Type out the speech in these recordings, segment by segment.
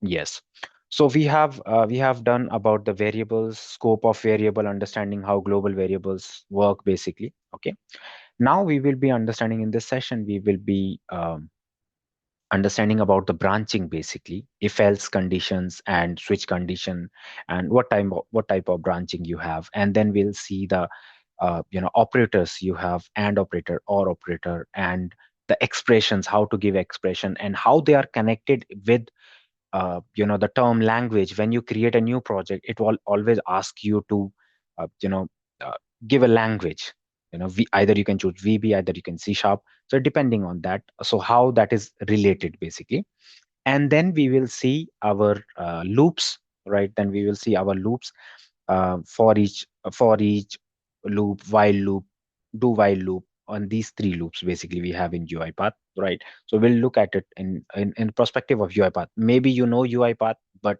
Yes. So we have done about the variables, scope of variable, understanding how global variables work basically. Okay. Now we will be understanding in this session, we will be understanding about the branching basically, if else conditions and switch condition, and what type of branching you have, and then we'll see the operators you have, and operator, or operator, and the expressions, how to give expression, and how they are connected with the term language. When you create a new project, it will always ask you to uh, you know uh, give a language. Either you can choose VB, either you can C sharp. So depending on that, so how that is related basically. And then we will see our loops, right? Then we will see our loops, for each loop, while loop, do while loop. On these three loops basically we have in UiPath, right? So we'll look at it in perspective of UiPath. Maybe you know UiPath, but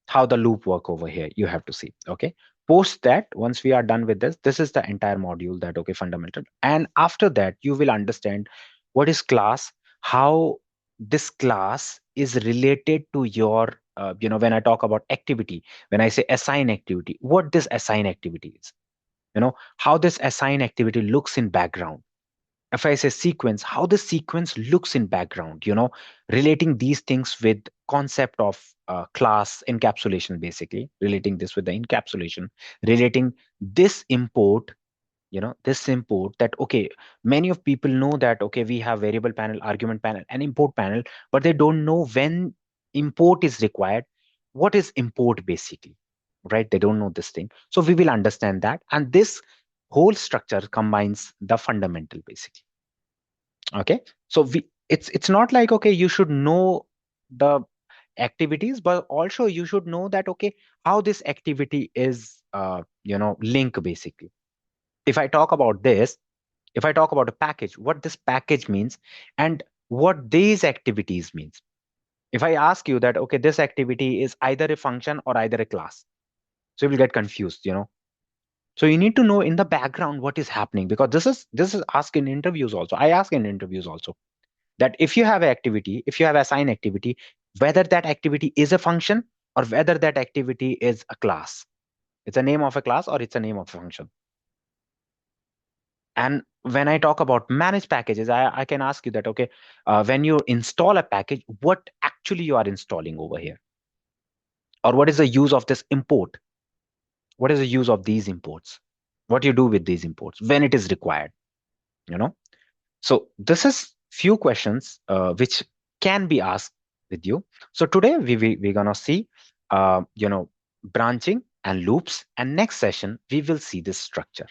how the loop work over here, you have to see. Okay. Post that, once we are done with this is the entire module, that okay, fundamental. And after that you will understand what is class, how this class is related to your when I talk about activity, when I say assign activity, what this assign activity is, how this assign activity looks in background. If I say sequence, how the sequence looks in background, relating these things with concept of class encapsulation, basically relating this with the encapsulation, relating this import, this import, that okay, many of people know that okay, we have variable panel, argument panel, and import panel, but they don't know when import is required, what is import basically, right? They don't know this thing. So we will understand that, and this whole structure combines the fundamental basically. Okay. So it's not like okay, you should know the activities, but also you should know that okay, how this activity is link basically. If I talk about this, if I talk about a package, what this package means, and what these activities means. If I ask you that okay, this activity is either a function or either a class, so you will get confused. So you need to know in the background what is happening, because this is asked in interviews also. I ask in interviews also that if you have an activity, if you have assigned activity, whether that activity is a function or whether that activity is a class. It's a name of a class or it's a name of a function. And when I talk about managed packages, I can ask you that, okay, when you install a package, what actually you are installing over here? Or what is the use of this import? What is the use of these imports? What you do with these imports when it is required? You know? So this is few questions which can be asked with you. So today we're gonna see branching and loops, and next session we will see this structure.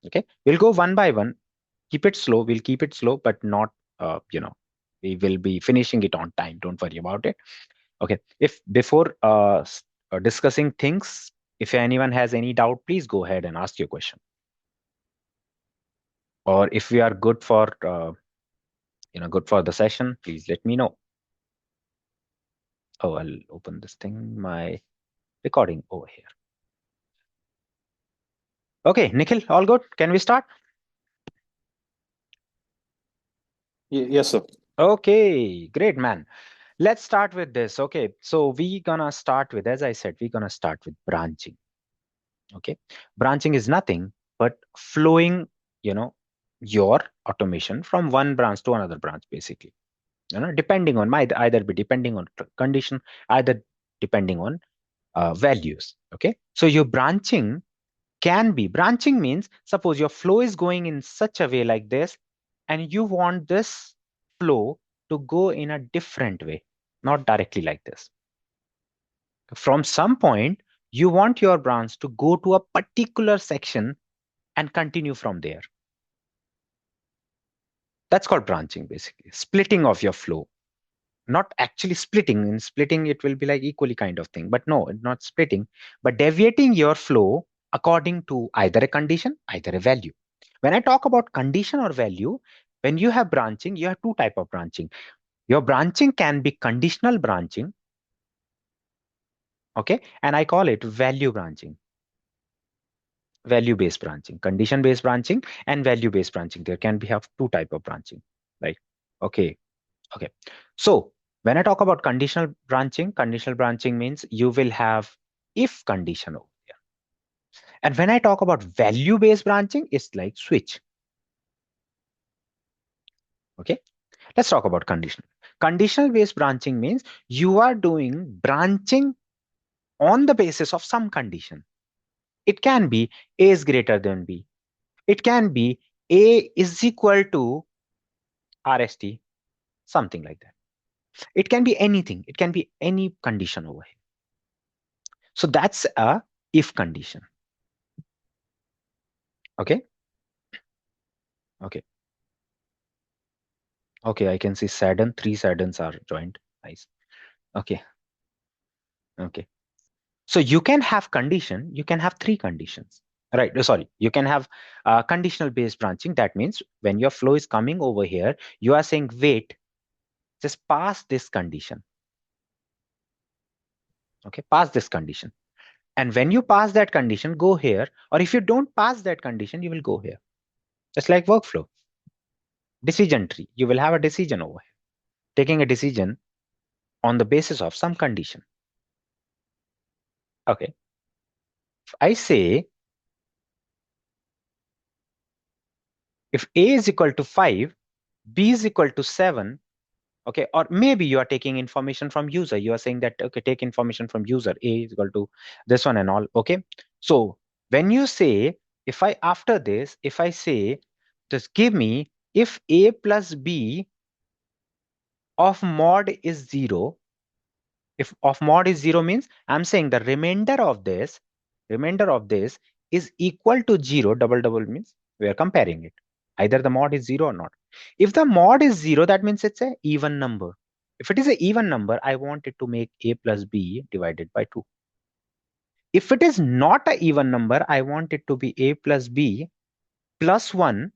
Okay, we'll go one by one. Keep it slow. We'll keep it slow, but not we will be finishing it on time. Don't worry about it. Okay. If before discussing things, if anyone has any doubt, please go ahead and ask your question. Or if we are good for good for the session, please let me know. Oh, I'll open this thing, my recording over here. Okay, Nikhil, all good? Can we start? Yes, sir. Okay, great, man. Let's start with this. Okay, so we gonna start with, as I said, we're gonna start with branching. Okay, branching is nothing but flowing, you know, your automation from one branch to another branch, basically. Depending on either be depending on condition, either depending on values. Okay, so your branching can be, branching means suppose your flow is going in such a way like this, and you want this flow to go in a different way, not directly like this. From some point you want your branch to go to a particular section and continue from there. That's called branching, basically splitting of your flow. Not actually splitting. In splitting it will be like equally kind of thing, but no, it's not splitting, but deviating your flow according to either a condition, either a value. When I talk about condition or value, when you have branching, you have two type of branching. Your branching can be conditional branching, okay, and I call it value branching. Value based branching, condition based branching, and value based branching. There can be have two type of branching, right? Okay. Okay. So When I talk about conditional branching means you will have if condition over here. And when I talk about value based branching, it's like switch. Okay, let's talk about conditional. Conditional based branching means you are doing branching on the basis of some condition. It can be A is greater than B. It can be A is equal to RST, something like that. It can be anything. It can be any condition over here. So that's a if condition. Okay. Okay. Okay. I can see Saturn. 3 Saturns are joined. Nice. Okay. Okay. So you can have condition. You can have 3 conditions. Right. Sorry. You can have conditional based branching. That means when your flow is coming over here, you are saying, wait, just pass this condition. Okay. Pass this condition. And when you pass that condition, go here. Or if you don't pass that condition, you will go here. Just like workflow. Decision tree. You will have a decision over here. Taking a decision on the basis of some condition. Okay. If I say if A is equal to 5, B is equal to 7, okay, or maybe you are taking information from user. You are saying that, okay, take information from user, A is equal to this one and all, okay? So when you say, if I say, just give me if A plus B of mod is 0, if of mod is 0 means I'm saying the remainder of this is equal to 0, double means we are comparing it. Either the mod is 0 or not. If the mod is 0, that means it's an even number. If it is an even number, I want it to make A plus B divided by 2. If it is not an even number, I want it to be A plus B plus 1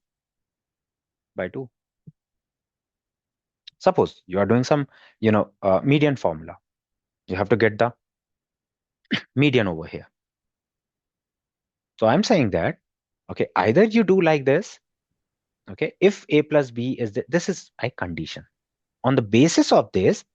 by 2. Suppose you are doing some, median formula. You have to get the median over here. So I'm saying that, okay, either you do like this, okay, if A plus B is, this is a condition. On the basis of this,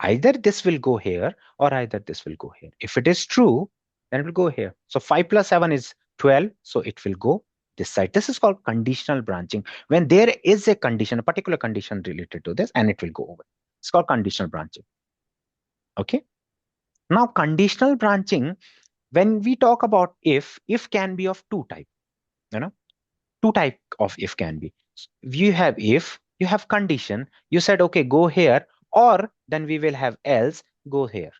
either this will go here or either this will go here. If it is true, then it will go here. So 5 plus 7 is 12, so it will go this side. This is called conditional branching. When there is a condition, a particular condition related to this, and it will go over. It's called conditional branching. Okay. Now, conditional branching, when we talk about if can be of two types. Two type of if can be. You have if, you have condition, you said, okay, go here, or then we will have else, go here.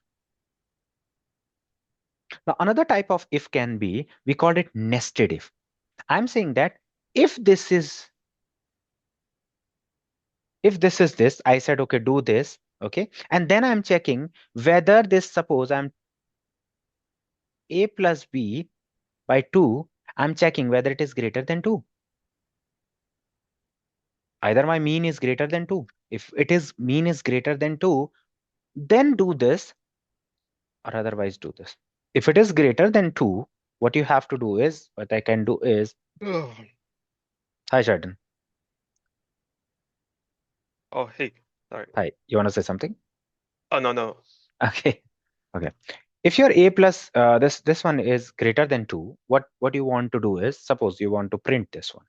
Now, another type of if can be, we call it nested if. I'm saying that if this is this, I said, okay, do this, okay, and then I'm checking whether this, suppose I'm A plus B by 2, I'm checking whether it is greater than 2. Either my mean is greater than 2. If it is mean is greater than 2, then do this, or otherwise do this. If it is greater than 2, what you have to do is, what I can do is, hi Sheldon. Oh, hey, sorry. Hi, you want to say something? Oh, no. Okay. Okay. If your A plus, this one is greater than 2, what you want to do is, suppose you want to print this one.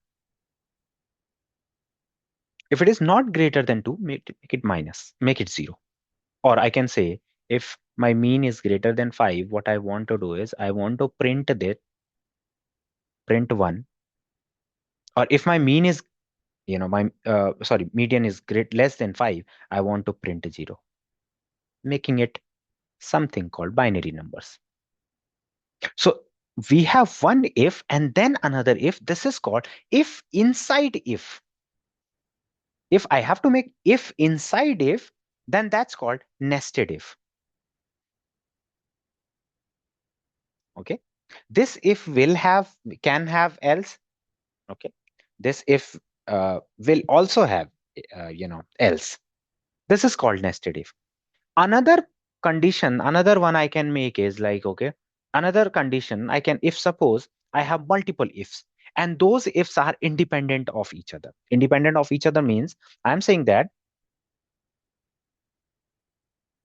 If it is not greater than 2, make it minus, make it 0. Or I can say, if my mean is greater than 5, what I want to do is, I want to print 1. Or if my mean is, median is less than 5, I want to print 0, making it something called binary numbers. So we have one if and then another if. This is called if inside if. If I have to make if inside if, then that's called nested if. Okay. This if can have else. Okay. This if will also have, else. This is called nested if. Another condition, another one I can make is like, okay, another condition I can, if suppose I have multiple ifs and those ifs are independent of each other. Independent of each other means I'm saying that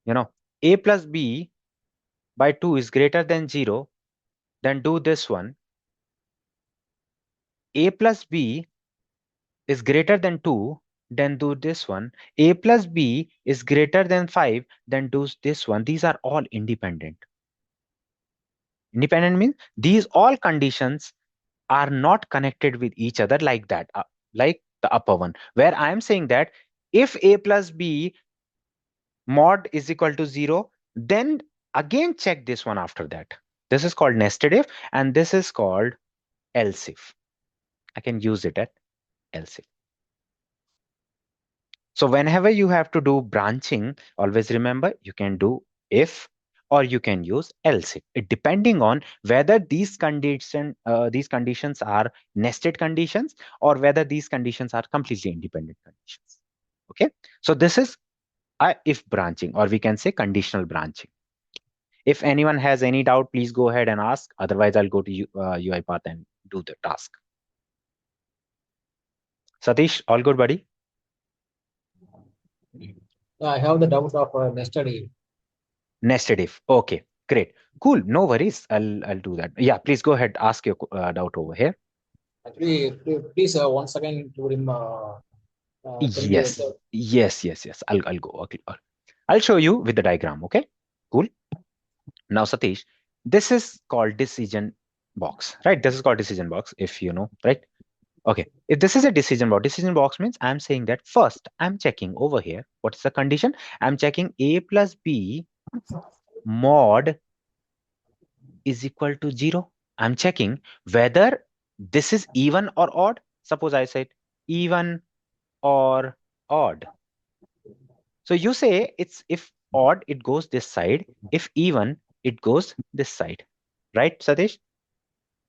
A plus B by 2 is greater than 0, then do this one. A plus B is greater than 2, then do this one. A plus B is greater than 5, then do this one. These are all independent. Independent means these all conditions are not connected with each other like that, like the upper one, where I am saying that if A plus B mod is equal to 0, then again check this one after that. This is called nested if, and this is called else if. I can use it at else if. So whenever you have to do branching, always remember you can do if or you can use else if, depending on whether these conditions are nested conditions or whether these conditions are completely independent conditions. Okay, so this is a if branching, or we can say conditional branching. If anyone has any doubt, please go ahead and ask. Otherwise, I'll go to UiPath and do the task. Satish, all good, buddy? I have the doubt of nested if. Nested if. Okay, great, cool. No worries. I'll do that. Yeah, please go ahead. Ask your doubt over here. Actually, please once again to him. Yes. I'll go. Okay. I'll show you with the diagram. Okay, cool. Now, Satish, this is called decision box, right? This is called decision box, if you know, right? Okay, if this is a decision box means I'm saying that first I'm checking over here. What is the condition? I'm checking A plus B mod is equal to 0. I'm checking whether this is even or odd. Suppose I said even or odd. So you say it's if odd, it goes this side. If even, it goes this side. Right, Satish?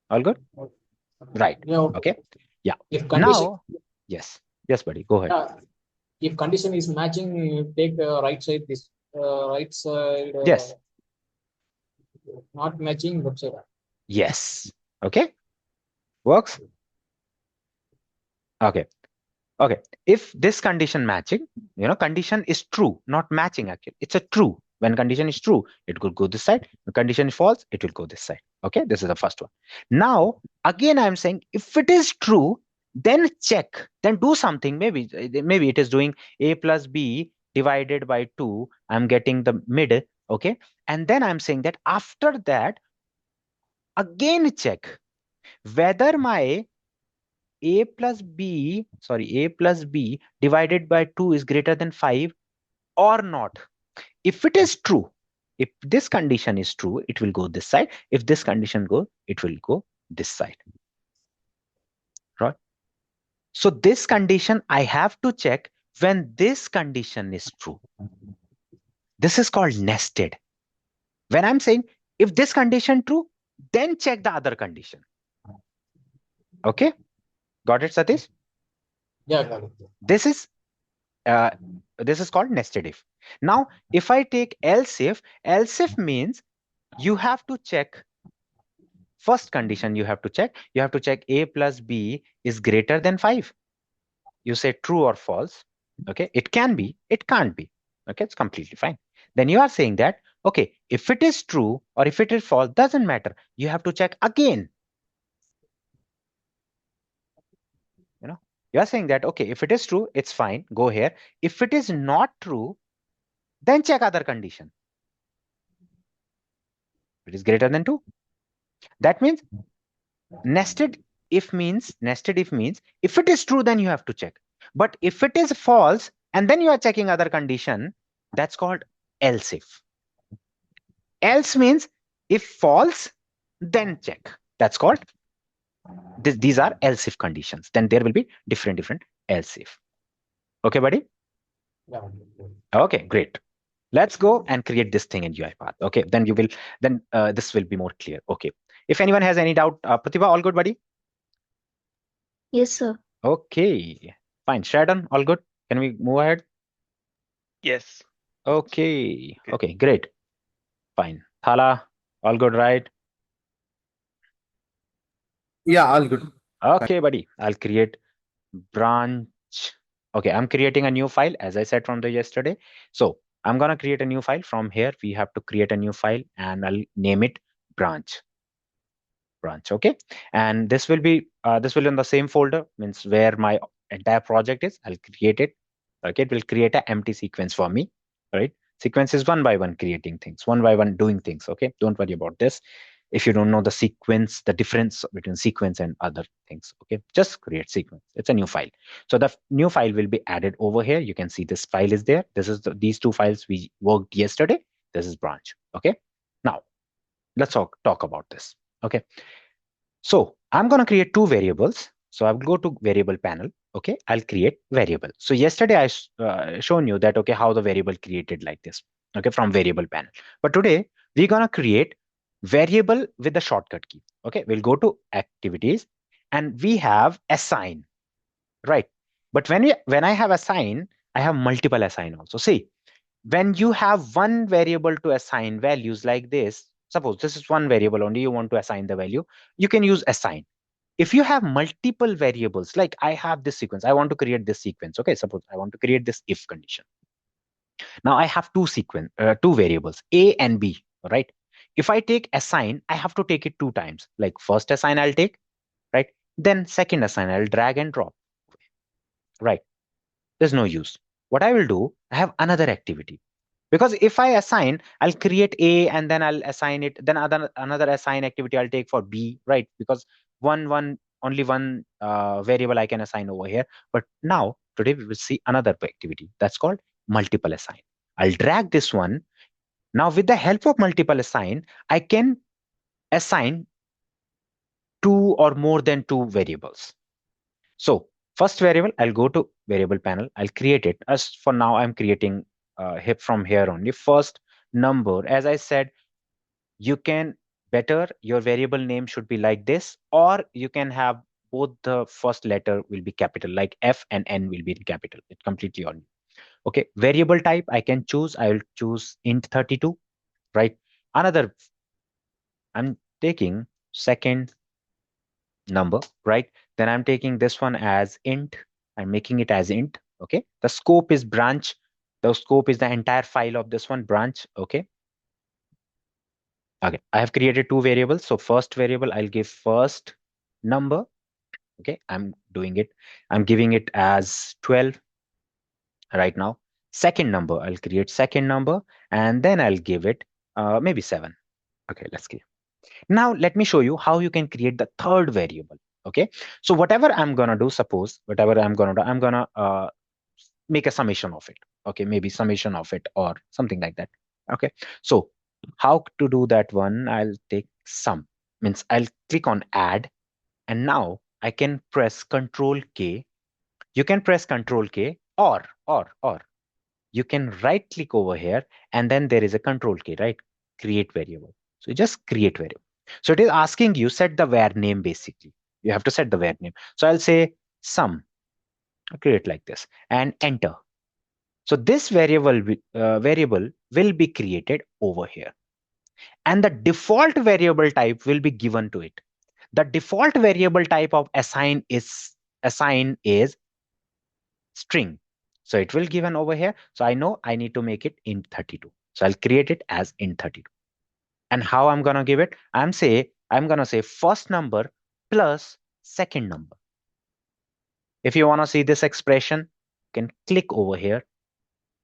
All good? Right. Yeah. Okay. Yeah. If condition, Now, yes, buddy, go ahead. If condition is matching, you take the right side. This right side. Yes. Not matching, left side. Yes. Okay. Works. Okay. Okay. If this condition matching, condition is true, not matching actually. It's a true. When condition is true, it will go this side. When condition is false, it will go this side. Okay. This is the first one. Now, again, I'm saying if it is true, then check, then do something. Maybe it is doing A plus B divided by 2. I'm getting the mid. Okay. And then I'm saying that after that, again check whether my A plus B divided by 2 is greater than 5 or not. If it is true, if this condition is true, it will go this side. If this condition goes, it will go this side. Right? So this condition, I have to check when this condition is true. This is called nested. When I'm saying if this condition true, then check the other condition. Okay? Got it, Satish? Yeah, got it. This is called nested if. Now, if I take else if means you have to check first condition. You have to check A plus B is greater than 5. You say true or false. Okay, it can be, it can't be. Okay, it's completely fine. Then you are saying that, okay, if it is true or if it is false, doesn't matter. You have to check again. You are saying that, okay, if it is true, it's fine, go here. If it is not true, then check other condition. It is greater than 2. That means nested if means if it is true, then you have to check. But if it is false and then you are checking other condition, that's called else if. Else means if false, then check. That's called these are else if conditions. Then there will be different else if. Okay, buddy? Yeah. Okay, great. Let's go and create this thing in UiPath. Okay, then this will be more clear. Okay. If anyone has any doubt, Pratibha, all good, buddy? Yes, sir. Okay, fine. Shradhan, all good? Can we move ahead? Yes. Okay. Okay, great. Fine. Thala, all good, right? Yeah, all good. Okay, buddy. I'll create branch. Okay, I'm creating a new file, as I said from the yesterday. So I'm going to create a new file. From here, we have to create a new file, and I'll name it branch. Okay. And this will be in the same folder, means where my entire project is. I'll create it. Okay. It will create an empty sequence for me, right? Sequence is one by one creating things, one by one doing things. Okay. Don't worry about this. If you don't know the sequence, the difference between sequence and other things, okay, just create sequence. It's a new file. So the new file will be added over here. You can see this file is there. This is these two files we worked yesterday. This is branch. Okay. Now let's talk about this. Okay. So I'm going to create two variables. So I'll go to variable panel. Okay. I'll create variable. So yesterday I shown you that, okay, how the variable created like this. Okay. From variable panel. But today we're going to create variable with the shortcut key. Okay. We'll go to activities and we have assign, right? But when I have assign, I have multiple assign also. See, when you have one variable to assign values like this, suppose this is one variable only, you want to assign the value, you can use assign. If you have multiple variables, like I have this sequence, I want to create this sequence. Okay, suppose I want to create this if condition. Now I have two variables, A and B, right? If I take assign, I have to take it two times. Like first assign I'll take, right? Then second assign I'll drag and drop, right? There's no use. What I will do, I have another activity. Because if I assign, I'll create A and then I'll assign it, then another assign activity I'll take for B, right? Because only one variable I can assign over here. But now, today we will see another activity that's called multiple assign. I'll drag this one. Now, with the help of multiple assign, I can assign two or more than two variables. So first variable, I'll go to variable panel. I'll create it. As for now, I'm creating from here only. First number, as I said, you can your variable name should be like this, or you can have both the first letter will be capital, like F and N will be in capital. It's completely on you. Okay, variable type I can choose. I will choose int 32, right? Another, I'm taking second number, right? Then I'm taking this one as int. I'm making it as int. Okay, the scope is branch. The scope is the entire file of this one, branch. Okay. Okay, I have created two variables. So first variable, I'll give first number. Okay, I'm doing it. I'm giving it as 12 right now. Second number, I'll create second number, and then I'll give it maybe 7. Okay, let's give. Now let me show you how you can create the third variable. Okay, so whatever I'm gonna do, suppose whatever I'm gonna do, I'm gonna make a summation of it. Okay, maybe summation of it or something like that. Okay, so how to do that one? I'll take sum, means I'll click on add, and now I can press Control K. You can press Control K, or you can right click over here, and then there is a Control K, right? Create variable. So you just create variable. So it is asking you set the var name. Basically you have to set the var name. So I'll say sum, create like this, and enter. So this variable will be created over here, and the default variable type will be given to it. The default variable type of assign is string. So it will given over here. So I know I need to make it int 32. So I'll create it as int 32. And how I'm gonna give it? I'm gonna say first number plus second number. If you want to see this expression, you can click over here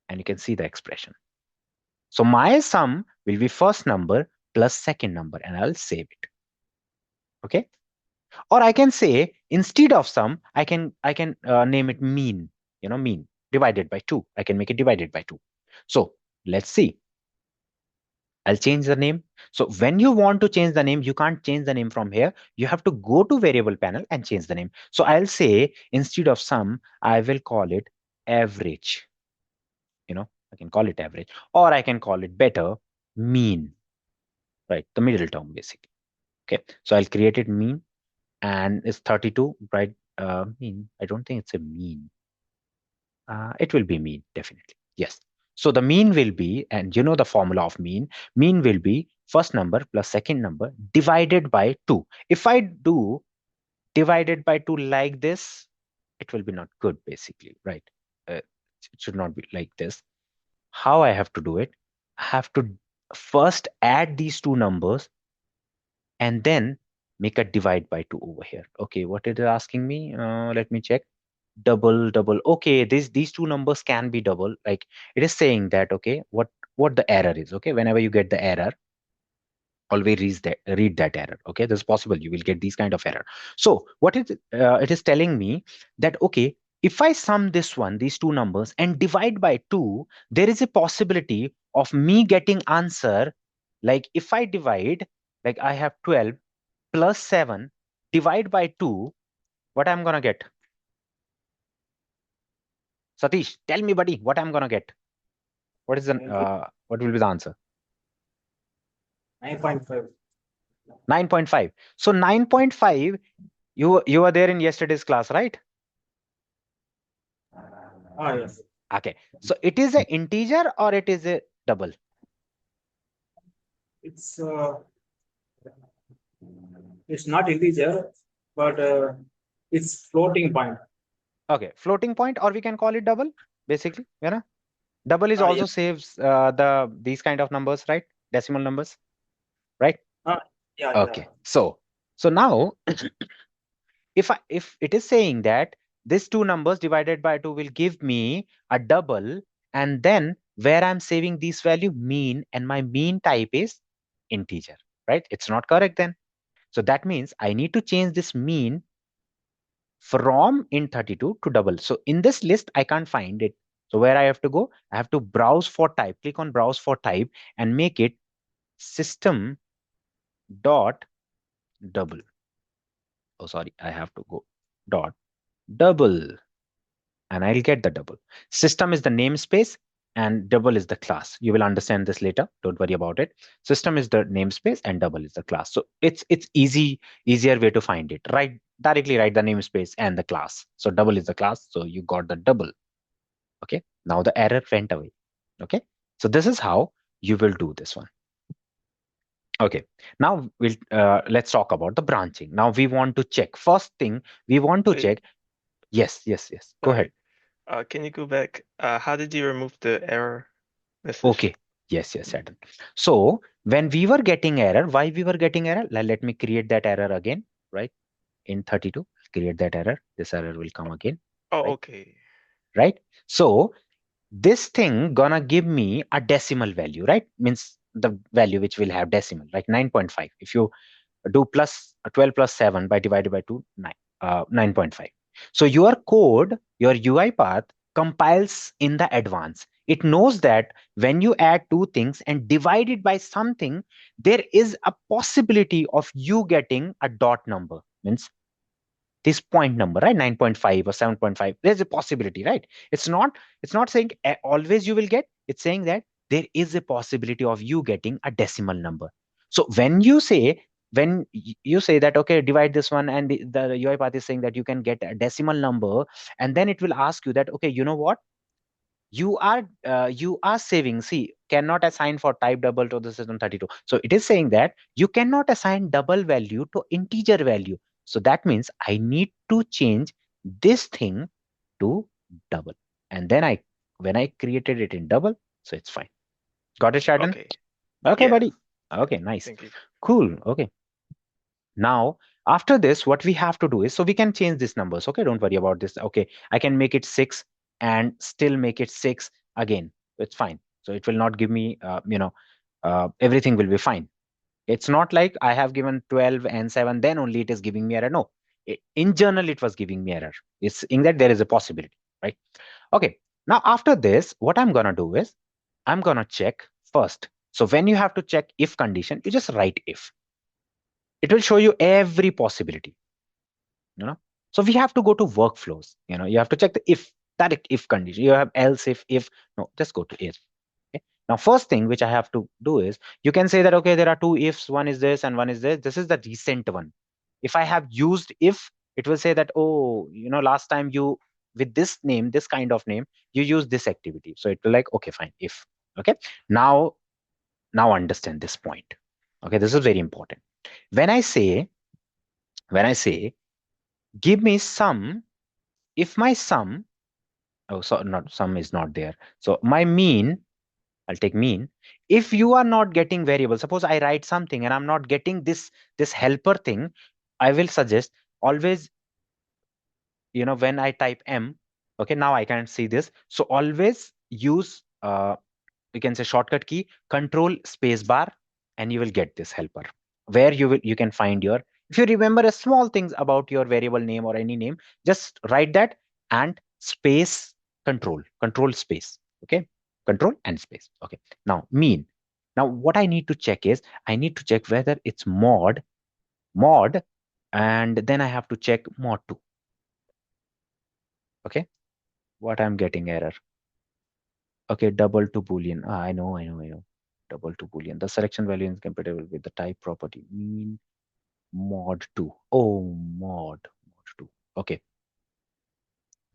and you can see the expression. So my sum will be first number plus second number, and I'll save it. Okay. Or I can say instead of sum, I can name it mean, mean divided by 2. I can make it divided by 2. So let's see. I'll change the name. So when you want to change the name, you can't change the name from here. You have to go to variable panel and change the name. So I'll say instead of sum, I will call it average. I can call it average, or I can call it better mean, right? The middle term basically. Okay. So I'll create it mean, and it's 32, right? Mean. I don't think it's a mean. It will be mean, definitely. Yes. So the mean will be, and you know the formula of mean will be first number plus second number divided by 2. If I do divided by 2 like this, it will be not good, basically, right? It should not be like this. how I have to do it? I have to first add these two numbers and then make a divide by 2 over here. Okay, what it is asking me? Let me check. Double. Okay, these two numbers can be double. Like it is saying that, okay, what the error is. Okay, whenever you get the error, always read that error. Okay, this is possible you will get these kind of error. So what it is telling me that, okay, if I sum these two numbers and divide by 2, there is a possibility of me getting answer. Like if I divide, like I have 12 plus 7 divide by 2, what I'm gonna get? Satish, tell me, buddy, what I'm gonna get? What is the what will be the answer? 9.5. 9.5. So 9.5, you were there in yesterday's class, right? Yes. Okay. So it is an integer or it is a double? It's not integer, but it's floating point. Okay, floating point, or we can call it double, basically. You know, double is Ah, also yes. saves these kind of numbers, right? Decimal numbers, right? Yeah. Okay. So now if it is saying that this two numbers divided by 2 will give me a double, and then where I'm saving these value, mean, and my mean type is integer, right? It's not correct then. So that means I need to change this mean from int32 to double. So in this list, I can't find it. So where I have to go? I have to browse for type, click on browse for type and make it system dot double. Oh, sorry, I have to go dot double and I'll get the double. System is the namespace and double is the class. You will understand this later. Don't worry about it. System is the namespace and double is the class. So it's easier way to find it. Directly write the namespace and the class. So double is the class. So you got the double. Okay. Now the error went away. Okay. So this is how you will do this one. Okay, now let's talk about the branching. Now we want to check. First thing we want to Wait. check. Yes. Go ahead. Sorry. Can you go back? How did you remove the error message? Okay. Yes, Adam. So when we were getting error, why we were getting error? Let me create that error again, right? In 32, create that error. This error will come again. Oh, right? okay. Right? So this thing gonna give me a decimal value, right? Means the value which will have decimal, like 9.5. If you do plus 12 plus 7 by divided by 2, 9.5. So your code, your UiPath compiles in the advance. It knows that when you add two things and divide it by something, there is a possibility of you getting a dot number. Means this point number, right? 9.5 or 7.5. There's a possibility, right? It's not saying always you will get. It's saying that there is a possibility of you getting a decimal number. So when you say that, okay, divide this one, and the UiPath is saying that you can get a decimal number, and then it will ask you that, okay, you know what? You are saving. See, cannot assign for type double to the system 32. So it is saying that you cannot assign double value to integer value. So that means I need to change this thing to double. And then when I created it in double, so it's fine. Got it, Shadon? Okay, Yeah. buddy. Okay, nice. Thank you. Cool. Okay. Now, after this, what we have to do is, so we can change these numbers. Okay, don't worry about this. Okay, I can make it 6 and still make it 6 again. It's fine. So it will not give me, everything will be fine. It's not like I have given 12 and 7, then only it is giving me error. No, in general, it was giving me error. It's in that there is a possibility, right? Okay, now after this, what I'm going to do is, I'm going to check first. So when you have to check if condition, you just write if. It will show you every possibility. So we have to go to workflows. You have to check the if condition. You have else, if. No, just go to if. Okay? Now, first thing which I have to do is, you can say that, okay, there are two ifs. One is this and one is this. This is the recent one. If I have used if, it will say that, oh, last time you, with this name, this kind of name, you use this activity. So it will like, okay, fine, if. Okay. Now understand this point. Okay, this is very important. When I say give me sum, if my sum, oh, so not sum is not there. So my mean I'll take mean. If you are not getting variable, suppose I write something and I'm not getting this helper thing, I will suggest always, when I type M, okay, now I can't see this. So always use, we can say shortcut key, control space bar, and you will get this helper where you can find your, if you remember a small things about your variable name or any name, just write that and space control space. Okay, control and space. Okay, now mean. Now what I need to check is, I need to check whether it's mod, and then I have to check mod 2. Okay, what I'm getting error. Okay, double to boolean. I know. Double to boolean. The selection value is compatible with the type property. Mean mod 2. Oh, mod 2. Okay,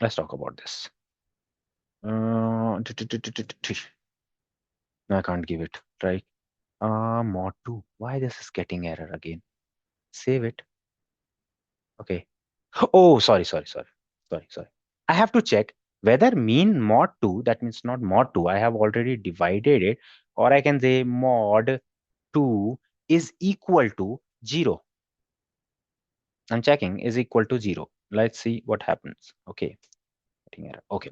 let's talk about this. No, I can't give it, right? Mod 2. Why this is getting error again? Save it. Okay. Oh, sorry. I have to check whether mean mod 2, that means not mod 2, I have already divided it, or I can say mod 2 is equal to 0. I'm checking is equal to 0. Let's see what happens. Okay. Okay.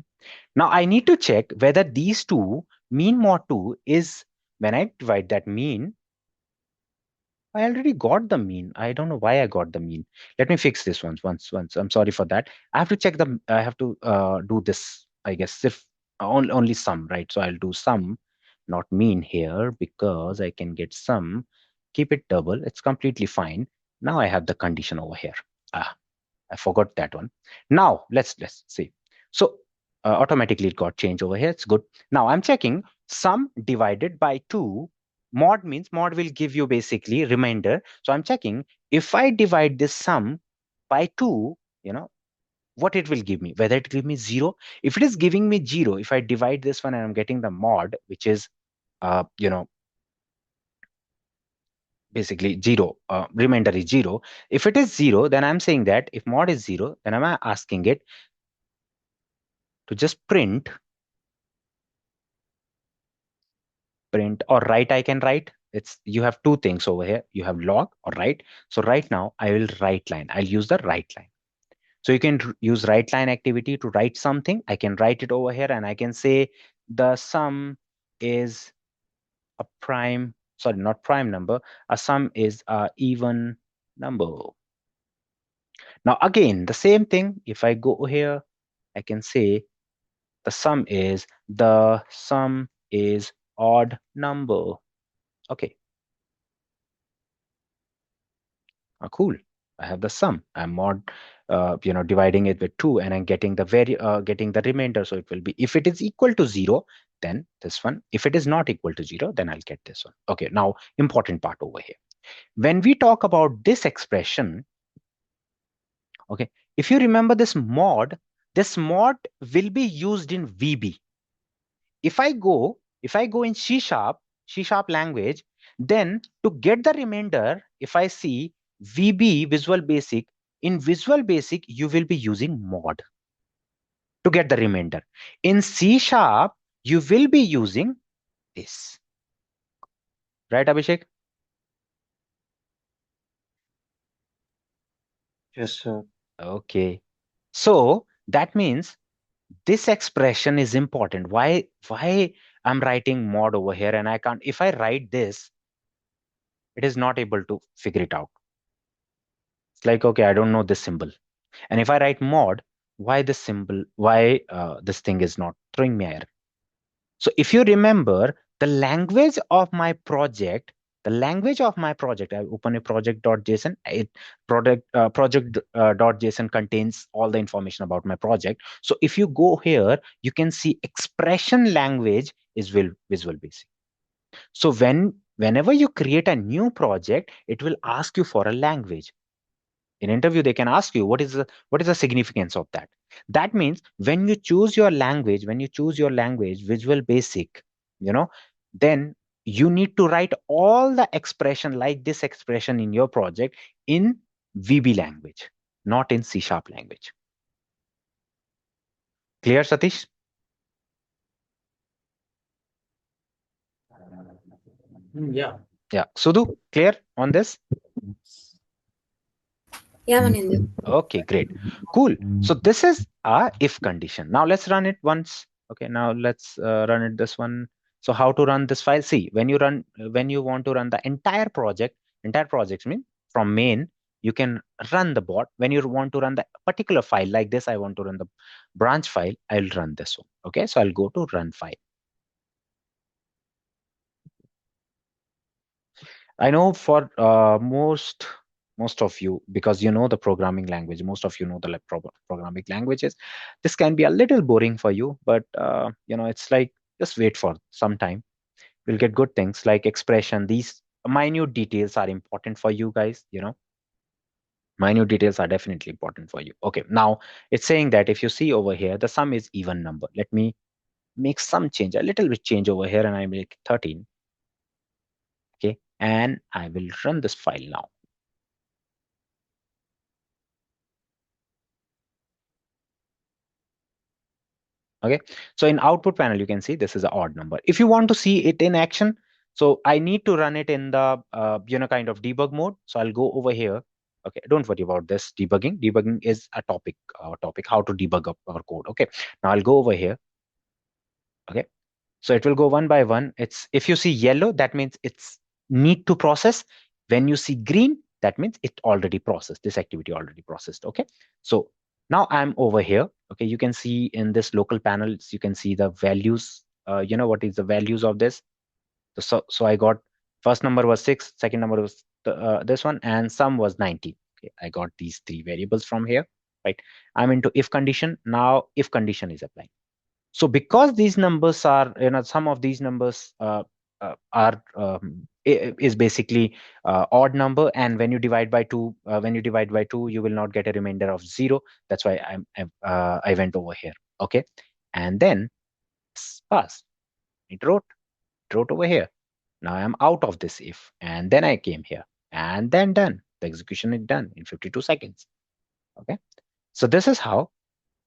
Now I need to check whether these two, mean mod 2 is, when I divide that mean, I already got the mean. I don't know why I got the mean. Let me fix this once. I'm sorry for that. I have to check I have to do this, I guess, if only sum, right? So I'll do sum, not mean here, because I can get sum. Keep it double. It's completely fine. Now I have the condition over here. I forgot that one. Now let's see. So automatically it got changed over here. It's good. Now I'm checking sum divided by 2. Mod means mod will give you basically remainder. So I'm checking if I divide this sum by 2, what it will give me, whether it give me 0. If it is giving me 0, if I divide this one and I'm getting the mod, which is basically 0, remainder is 0. If it is 0, then I'm saying that if mod is 0, then I'm asking it to just print or write. I can write. You have two things over here. You have log or write. So right now I will write line. I'll use the write line. So you can use write line activity to write something. I can write it over here and I can say the sum is a prime, sorry, not prime number. A sum is a even number. Now again, the same thing. If I go here, I can say the sum is odd number. Okay. Cool. I have the sum. I'm mod, dividing it with 2, and I'm getting the remainder. So it will be, if it is equal to 0, then this one. If it is not equal to 0, then I'll get this one. Okay. Now, important part over here. When we talk about this expression, okay, if you remember this mod will be used in VB. If I go in C sharp language, then to get the remainder, if I see VB, Visual Basic, in Visual Basic, you will be using mod to get the remainder. In C sharp, you will be using this. Right, Abhishek? Yes, sir. Okay. So that means this expression is important. Why I'm writing mod over here and I can't, if I write this, it is not able to figure it out. It's like, okay, I don't know this symbol. And if I write mod, why this symbol, why this thing is not throwing me error? So if you remember the language of my project, I open a project.json. Project.json contains all the information about my project. So if you go here, you can see expression language is Visual Basic. So whenever you create a new project, it will ask you for a language. In interview, they can ask you what is the significance of that. That means when you choose your language, Visual Basic, then you need to write all the expression like this expression in your project in VB language, not in C# language. Clear, Satish? Yeah. Yeah. Sudu, clear on this? Yeah, Maninder. Okay, great. Cool. So this is our if condition. Now let's run it once. Okay, now let's run it this one. So how to run this file? See, when you want to run the entire projects mean from main, you can run the bot. When you want to run the particular file like this, I want to run the branch file, I'll run this one. Okay, so I'll go to run file. I know for most of you, because you know the programming language, most of you know the programming languages, this can be a little boring for you, but it's like just wait for some time. You'll get good things like expression. These minute details are important for you guys. Minute details are definitely important for you. Okay, now it's saying that if you see over here, the sum is even number. Let me make some change, a little bit change over here, and I make 13. Okay, and I will run this file now. Okay, so in output panel, you can see this is an odd number. If you want to see it in action, so I need to run it in the kind of debug mode. So I'll go over here. Okay, don't worry about this debugging. Debugging is a topic how to debug up our code. Okay, now I'll go over here. Okay, so it will go one by one. It's if you see yellow, that means it's need to process. When you see green, that means it already processed. This activity already processed. Okay, so now I'm over here. Okay, you can see in this local panels, you can see the values. What is the values of this? So I got first number was 6, second number was this one, and sum was 19. Okay, I got these three variables from here, right? I'm into if condition. Now if condition is applying. So because these numbers are, some of these numbers are is basically odd number, and when you divide by 2, you will not get a remainder of 0. That's why I went over here. Okay, and then pass. It wrote over here. Now I'm out of this if, and then I came here, and then done. The execution is done in 52 seconds. Okay, so this is how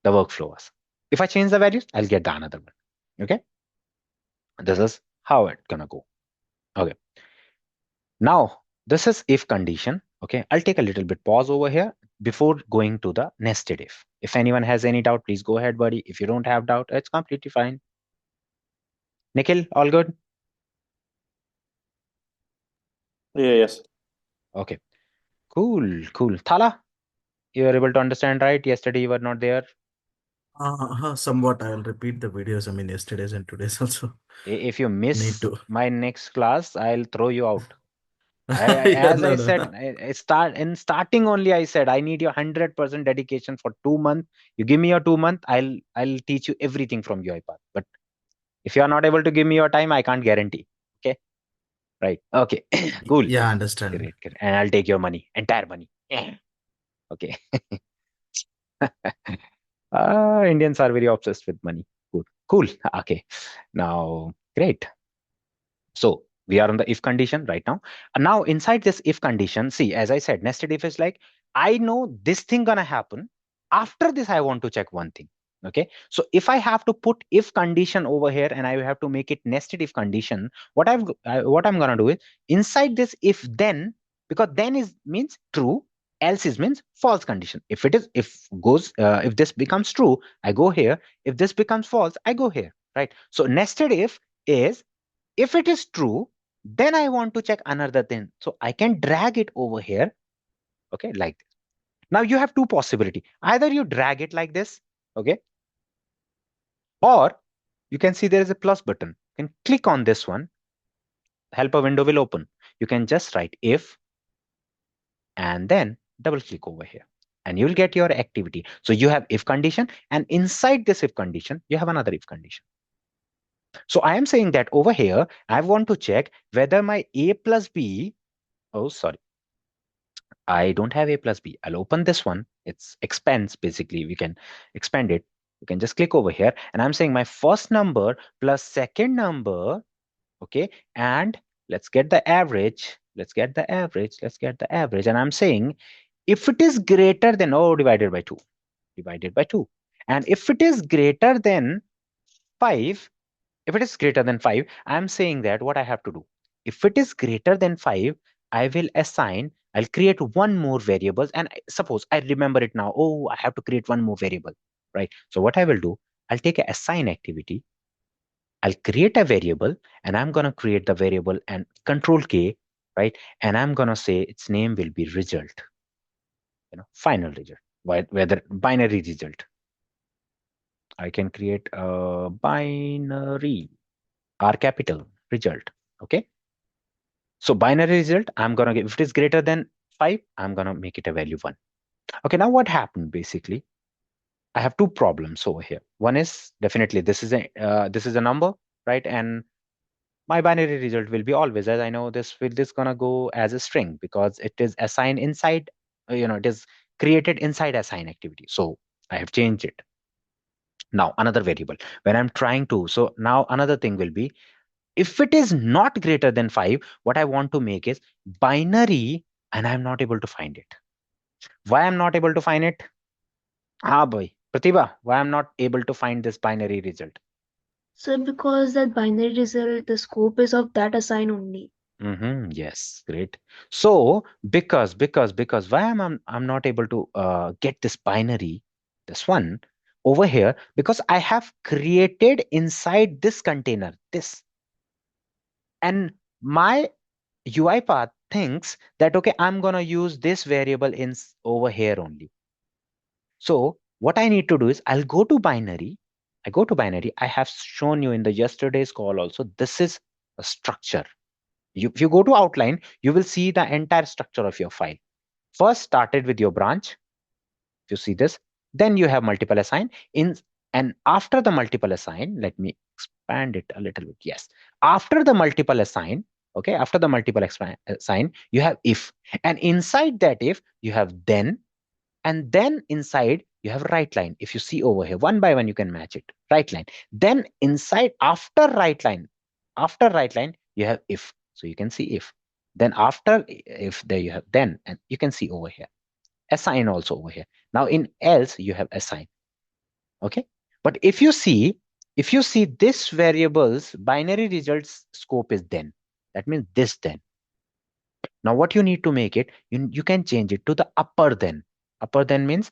the workflow was. If I change the values, I'll get the another one. Okay, this is how it's gonna go. Okay, now this is if condition. Okay, I'll take a little bit pause over here before going to the nested if. If anyone has any doubt, please go ahead, buddy. If you don't have doubt, it's completely fine. Nikhil, all good? Yeah, yes. Okay, cool. Thala, you were able to understand, right? Yesterday you were not there. Somewhat. I will repeat the videos. I mean, yesterday's and today's also. If you miss Need to. my next class, I'll throw you out. Yeah, As no, I no. said, starting only, I said I need your 100% dedication for 2 months. You give me your 2 months, I'll teach you everything from UiPath. But if you are not able to give me your time, I can't guarantee. Okay, right? Okay, cool. Yeah, understand. Great. And I'll take your money, entire money. Okay. Indians are very obsessed with money. Good. Cool. Okay. Now, great. So we are on the if condition right now. And now inside this if condition, see, as I said, nested if is like, I know this thing gonna happen. After this, I want to check one thing. Okay. So if I have to put if condition over here and I have to make it nested if condition, what I'm gonna do is inside this if then, because then is means true, else is means false condition. If this becomes true, I go here. If this becomes false, I go here. Right. So nested if is, if it is true, then I want to check another thing. So I can drag it over here. Okay, like this. Now you have two possibility. Either you drag it like this, okay, or you can see there is a plus button. You can click on this one. Helper window will open. You can just write if, and then double click over here, and you'll get your activity. So you have if condition, and inside this if condition, you have another if condition. So I am saying that over here, I want to check whether my A plus B, oh, sorry, I don't have A plus B. I'll open this one. It's expense, basically. We can expand it. You can just click over here. And I'm saying my first number plus second number. Okay. And let's get the average. Let's get the average. And I'm saying if it is greater than, divided by 2. And if it is greater than 5, I'm saying that what I have to do. if it is greater than 5, I will assign, I'll create one more variables. And suppose I remember it now. Oh, I have to create one more variable, right? So what I will do, I'll take a assign activity. I'll create a variable, and I'm going to create the variable and control K, right? And I'm going to say its name will be result, final result, whether binary result. I can create a binary R capital result. Okay. So binary result, I'm going to get, if it is greater than 5, I'm going to make it a value 1. Okay. Now what happened basically? I have two problems over here. One is definitely this is a number, right? And my binary result will be always, as I know, this gonna go as a string because it is assigned inside, it is created inside assign activity. So I have changed it. Now another variable when I'm trying to, so now another thing will be, if it is not greater than 5, what I want to make is binary, and I'm not able to find it. Why I'm not able to find it? Ah boy, Pratibha, why I'm not able to find this binary result? So because that binary result, the scope is of that assign only. Yes, great. So because why I'm not able to get this binary, this one over here, because I have created inside this container this, and my UiPath thinks that okay, I'm gonna use this variable in over here only. So what I need to do is I'll go to binary. I have shown you in the yesterday's call also. This is a structure. If you go to outline, you will see the entire structure of your file. First started with your branch. If you see this, then you have multiple assign and after the multiple assign, let me expand it a little bit. Yes. After the multiple assign, okay, after the multiple assign, you have if, and inside that if you have then, and then inside you have right line. If you see over here, one by one, you can match it. Right line. Then inside after right line, you have if. So you can see if. Then after if, there you have then, and you can see over here. Assign also over here. Now in else you have assign. Okay. But if you see this variable's binary results scope is then. That means this then. Now what you need to make it, you can change it to the upper then. Upper then means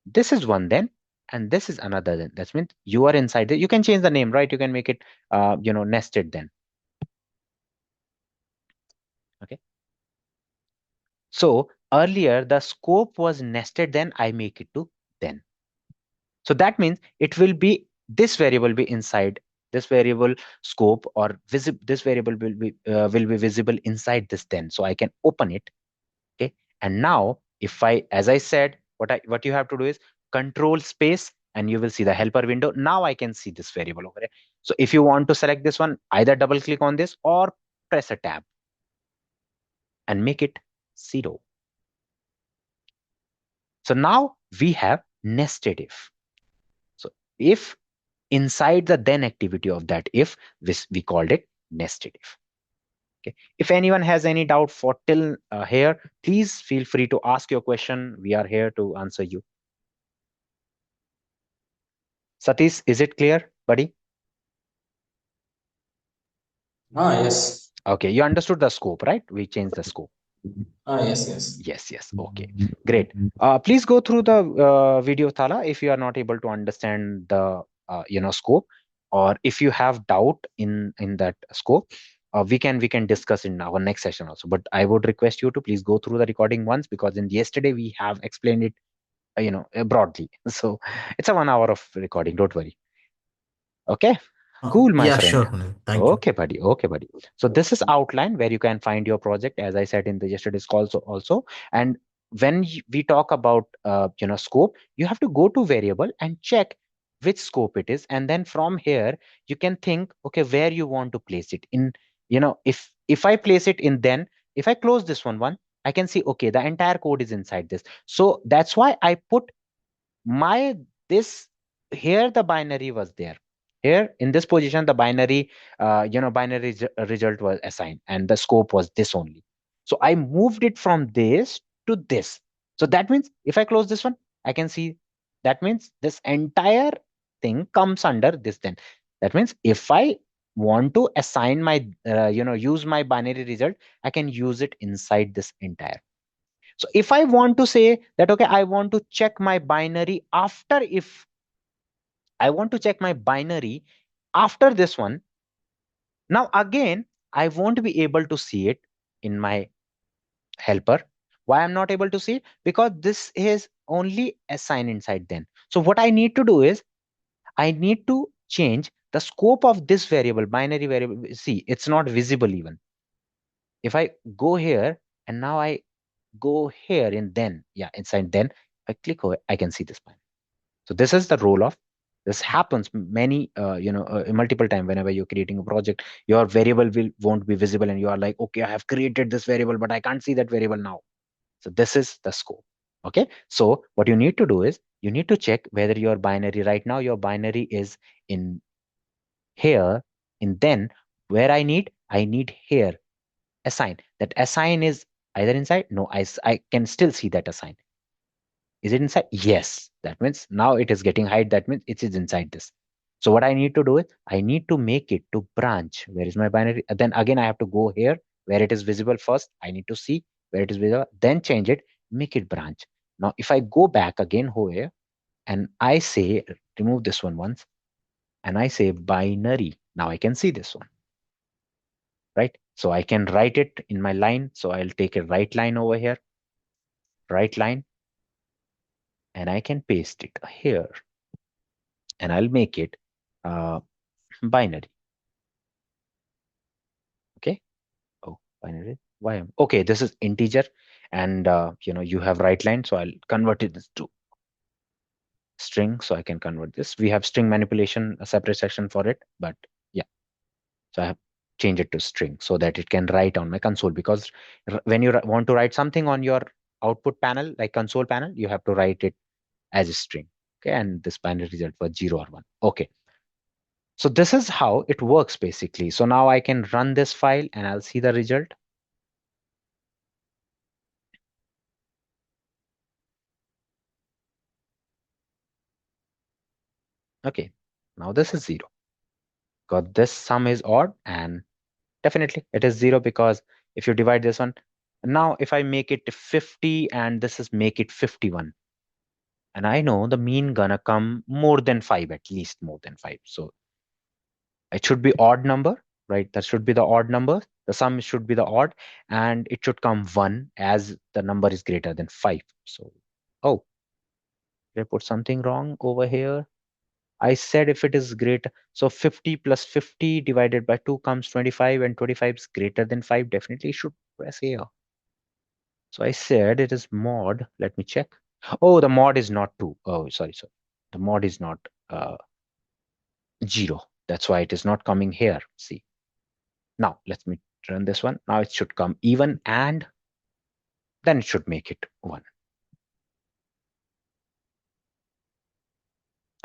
this is one then, and this is another then. That means you are inside it. You can change the name, right? You can make it, nested then. Okay. So earlier the scope was nested then, I make it to then. So that means it will be, this variable be inside this variable scope, or this variable will be visible inside this then. So I can open it. Okay. And now if as I said, what you have to do is control space, and you will see the helper window. Now I can see this variable over here. So if you want to select this one, either double click on this or press a tab and make it 0. So now we have nested if. So if inside the then activity of that if, we called it nested if. Okay. If anyone has any doubt for till here, please feel free to ask your question. We are here to answer you. Satish, is it clear, buddy? Yes. Okay, you understood the scope, right? We changed the scope. Yes. Yes. Okay, great. Please go through the video, Thala, if you are not able to understand the scope, or if you have doubt in that scope, we can discuss in our next session also. But I would request you to please go through the recording once, because in yesterday we have explained it, broadly. So it's a 1 hour of recording. Don't worry. Okay. Cool, my Yeah, friend. sure. Anil. Thank Okay, buddy. Okay, buddy. So this is outline where you can find your project, as I said in the yesterday's call also. And when we talk about scope, you have to go to variable and check which scope it is, and then from here you can think, okay, where you want to place it in. If I place it in, then if I close this one, I can see, okay, the entire code is inside this. So that's why I put this here. The binary was there. Here in this position, the binary, binary result was assigned, and the scope was this only. So I moved it from this to this. So that means if I close this one, I can see, that means this entire thing comes under this then. That means if I want to assign my, use my binary result, I can use it inside this entire. So if I want to say that, okay, I want to check my binary after, if I want to check my binary after this one, now again, I won't be able to see it in my helper. Why I'm not able to see it? Because this is only assign inside then. So what I need to do is I need to change the scope of this variable, binary variable. See, it's not visible even. If I go here and now I go here and then, yeah, inside then, I click over, I can see this binary. So this is the role of, this happens many, multiple time whenever you're creating a project, your variable won't be visible and you are like, okay, I have created this variable, but I can't see that variable now. So this is the scope. Okay. So what you need to do is you need to check whether your binary right now, your binary is in here, and then where I need here assign. That assign is either inside. No, I can still see that assign. Is it inside? Yes. That means now it is getting hide. That means it is inside this. So what I need to do is I need to make it to branch. Where is my binary? Then again, I have to go here where it is visible first. I need to see where it is visible, then change it, make it branch. Now, if I go back again here and I say, remove this one once, and I say binary, now I can see this one, right? So I can write it in my line. So I'll take a right line over here, right line, and I can paste it here. And I'll make it binary. Okay. Oh, binary. Why? Okay, this is integer, and you have right line, so I'll convert it to string, so I can convert this. We have string manipulation, a separate section for it, but yeah. So I have changed it to string so that it can write on my console, because when you want to write something on your output panel, like console panel, you have to write it as a string. Okay, and this binary result was 0 or 1. Okay. So this is how it works basically. So now I can run this file and I'll see the result. Okay, now this is 0. Because this sum is odd, and definitely it is 0 because if you divide this one, now if I make it 50 and this is make it 51, and I know the mean gonna come more than 5, at least more than 5. So it should be odd number, right? That should be the odd number. The sum should be the odd, and it should come 1 as the number is greater than 5. So, oh, did I put something wrong over here? I said if it is greater, so 50 plus 50 divided by 2 comes 25, and 25 is greater than 5. Definitely should press here. So I said it is mod. Let me check. Oh, the mod is not 2. Oh, sorry. The mod is not 0. That's why it is not coming here. See. Now, let me run this one. Now it should come even, and then it should make it 1.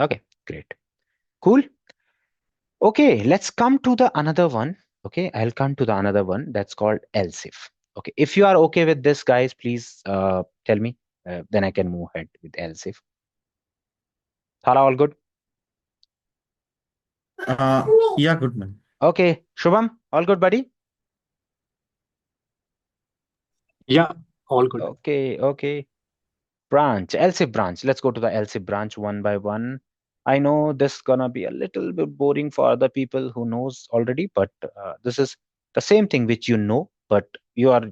Okay, great. Cool. Okay, let's come to the another one. Okay, I'll come to the another one that's called else if. Okay, if you are okay with this, guys, please tell me. Then I can move ahead with else if. Thala, all good? Yeah, good man. Okay, Shubham, all good, buddy? Yeah, all good. Okay. Branch, else if branch. Let's go to the else if branch one by one. I know this gonna be a little bit boring for other people who knows already, but this is the same thing which you know, but you are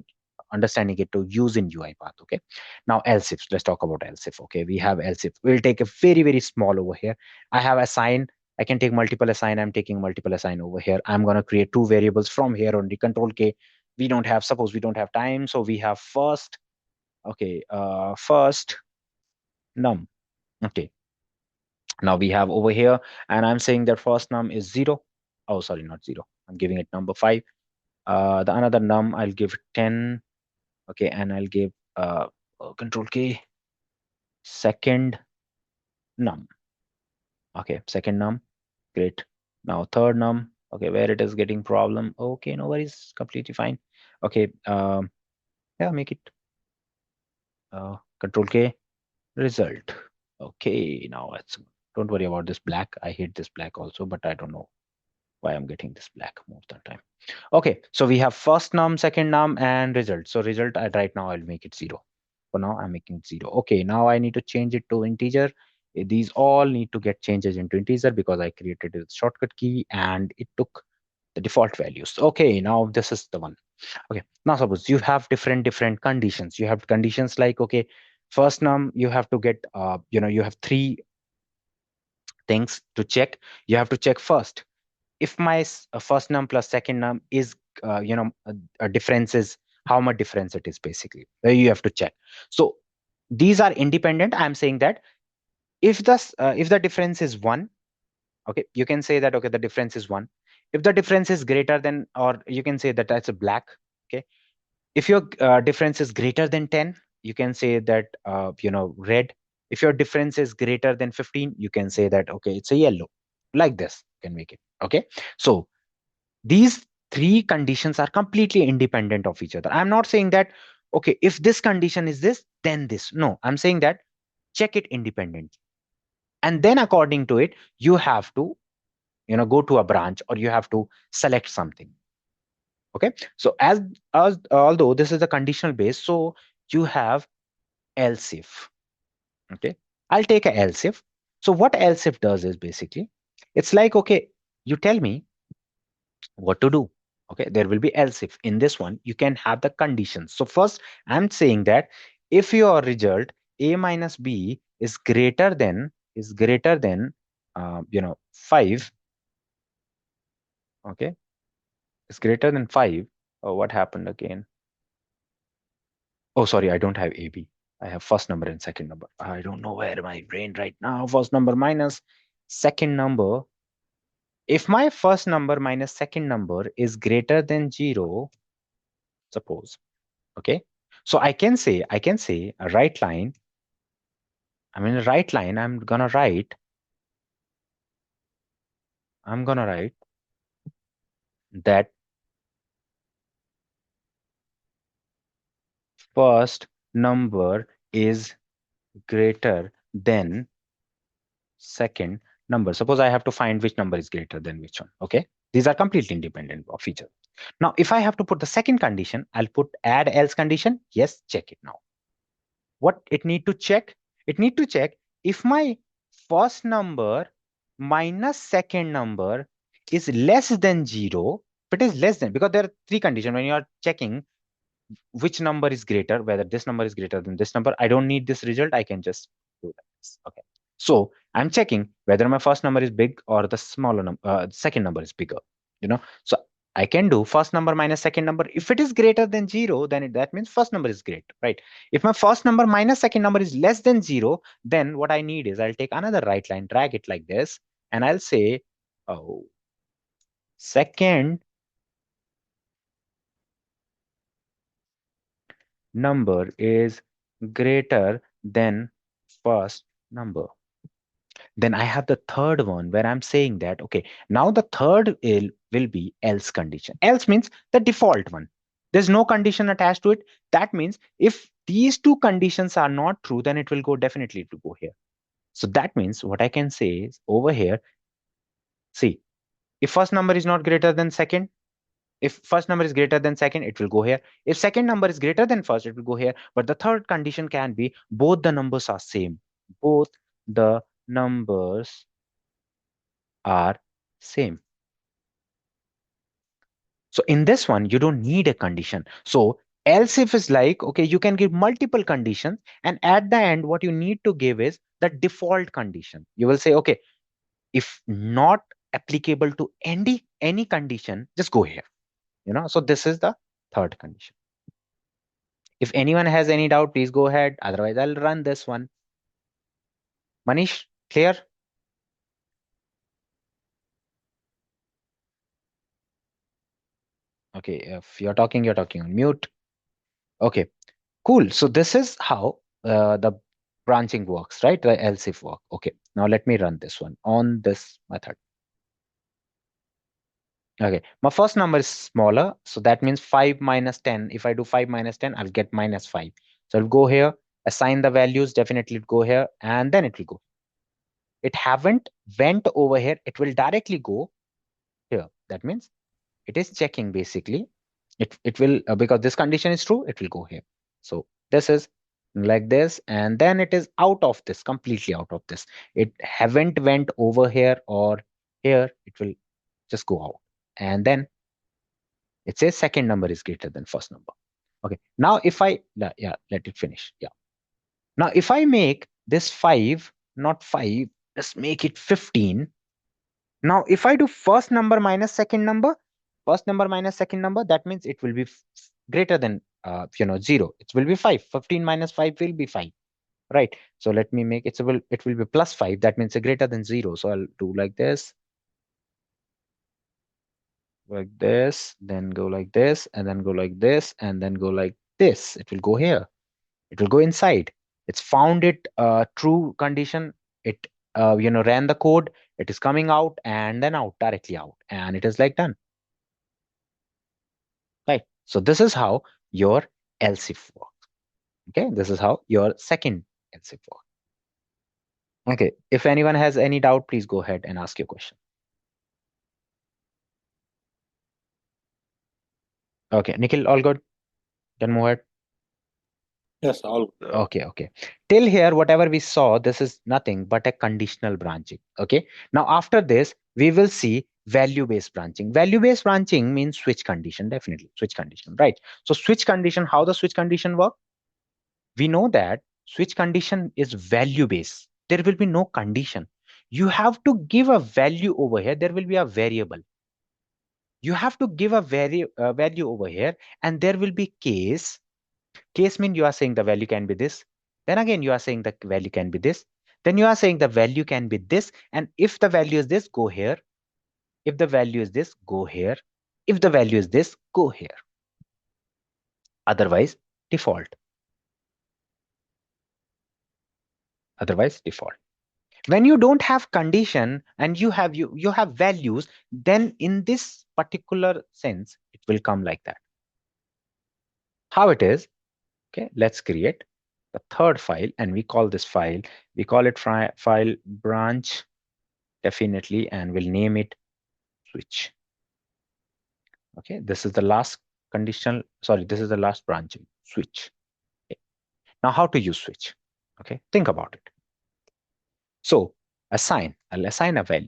understanding it to use in UiPath. Okay. Now else if, let's talk about else if. Okay, we have else if. We'll take a very small over here. I have assign. I can take multiple assign. I'm taking multiple assign over here. I'm gonna create 2 variables from here only. Control K. Suppose we don't have time, so we have first. Okay, first num. Okay, now we have over here, and I'm saying that first num is 0. Oh, sorry, not 0. I'm giving it number 5. The another num, I'll give 10. Okay, and I'll give Control K, second num. Okay, second num. Great. Now third num. Okay, where it is getting problem. Okay, no worries, completely fine. Okay, yeah, make it Control K, result. Okay, now don't worry about this black. I hate this black also, but I don't know Why I'm getting this black most of the time. Okay, so we have first num, second num, and result. So result right now I'll make it 0. For now I'm making it 0. Okay, now I need to change it to integer. These all need to get changes into integer because I created a shortcut key and it took the default values. Okay, now this is the one. Okay, now suppose you have different conditions. You have conditions like, okay, first num, you have to get you have 3 things to check. You have to check first if my first num plus second num is a difference is how much difference it is, basically you have to check. So these are independent. I'm saying that if the difference is 1, okay, you can say that, okay, the difference is 1. If the difference is greater than, or you can say that that's a black. Okay, if your difference is greater than 10, you can say that red. If your difference is greater than 15, you can say that, okay, it's a yellow. Like this you can make it. Okay, so these 3 conditions are completely independent of each other. I'm not saying that, okay, if this condition is this, then this. No, I'm saying that check it independently, and then according to it you have to go to a branch, or you have to select something. Okay, so as although this is a conditional base, so you have else if. Okay, I'll take a else if. So what else if does is, basically it's like, okay, you tell me what to do. Okay, there will be else if. In this one you can have the conditions. So first I'm saying that if your result a minus b is greater than 5. Okay, is greater than 5. Oh, what happened again? Oh, sorry, I don't have AB. I have first number and second number. I don't know where my brain right now. First number minus second number. If my first number minus second number is greater than 0, suppose, okay, so I can say a right line. I'm in a right line. I'm gonna write that first number is greater than second number. Suppose I have to find which number is greater than which one. Okay, these are completely independent of each other. Now if I have to put the second condition, I'll put add else condition. Yes, check it now. What it need to check? It need to check if my first number minus second number is less than 0. If it is less than, because there are 3 conditions when you are checking which number is greater, whether this number is greater than this number. I don't need this result. I can just do that. Okay, so I'm checking whether my first number is big or the smaller number, second number is bigger. So I can do first number minus second number. If it is greater than 0, then that means first number is great, right? If my first number minus second number is less than 0, then what I need is I'll take another right line, drag it like this, and I'll say, oh, second number is greater than first number. Then I have the third one where I'm saying that, okay, now the third will be else condition. Else means the default one. There's no condition attached to it. That means if these 2 conditions are not true, then it will go definitely to go here. So that means what I can say is over here, see, if first number is not greater than second, if first number is greater than second, it will go here. If second number is greater than first, it will go here. But the third condition can be both the numbers are same. Both the numbers are same. So in this one, you don't need a condition. So else if is like, okay, you can give multiple conditions, and at the end, what you need to give is the default condition. You will say, okay, if not applicable to any condition, just go here. So this is the third condition. If anyone has any doubt, please go ahead. Otherwise, I'll run this one. Manish, clear? Okay, if you're talking on mute. Okay, cool. So this is how the branching works, right? The else if work. Okay, now let me run this one on this method. Okay, my first number is smaller, so that means 5 minus 10. If I do 5 minus 10, I'll get minus 5. So I'll go here, assign the values, definitely go here, and then it will go. It haven't went over here, it will directly go here. That means it is checking basically. It will, because this condition is true, it will go here. So this is like this, and then it is out of this, completely out of this. It haven't went over here or here, it will just go out. And then it says second number is greater than first number. Okay, now if I, yeah, let it finish. Yeah. Now if I make this 5, not 5, just make it 15. Now if I do first number minus second number, that means it will be greater than 0. It will be 5. 15 minus 5 will be 5, right? So let me make it, it will be plus 5. That means it's greater than 0. So I'll do like this, then go like this, and then go like this, and then go like this. It will go here. It will go inside. It's found it true condition. It ran the code. It is coming out and then out, directly out, and it is like done. Right. So this is how your else if works. Okay. This is how your second else if works. Okay. If anyone has any doubt, please go ahead and ask your question. Okay. Nikhil, all good? Then move ahead. Yes, all. Okay. Till here, whatever we saw, this is nothing but a conditional branching. Okay. Now after this, we will see value-based branching. Value-based branching means switch condition, definitely switch condition, right? So switch condition, how the switch condition work? We know that switch condition is value-based. There will be no condition. You have to give a value over here. There will be a variable. You have to give a value over here, and there will be case. Case means you are saying the value can be this. Then again, you are saying the value can be this. Then you are saying the value can be this. And if the value is this, go here. If the value is this, go here. If the value is this, go here. Otherwise, default. Otherwise, default. When you don't have condition and you have values, then in this particular sense, it will come like that. How it is? Okay, let's create the third file, and we call this file, we call it file branch, definitely, and we'll name it switch. Okay, this is the last conditional, sorry, this is the last branching, switch. Okay. Now how to use switch? Okay, think about it. So I'll assign a value.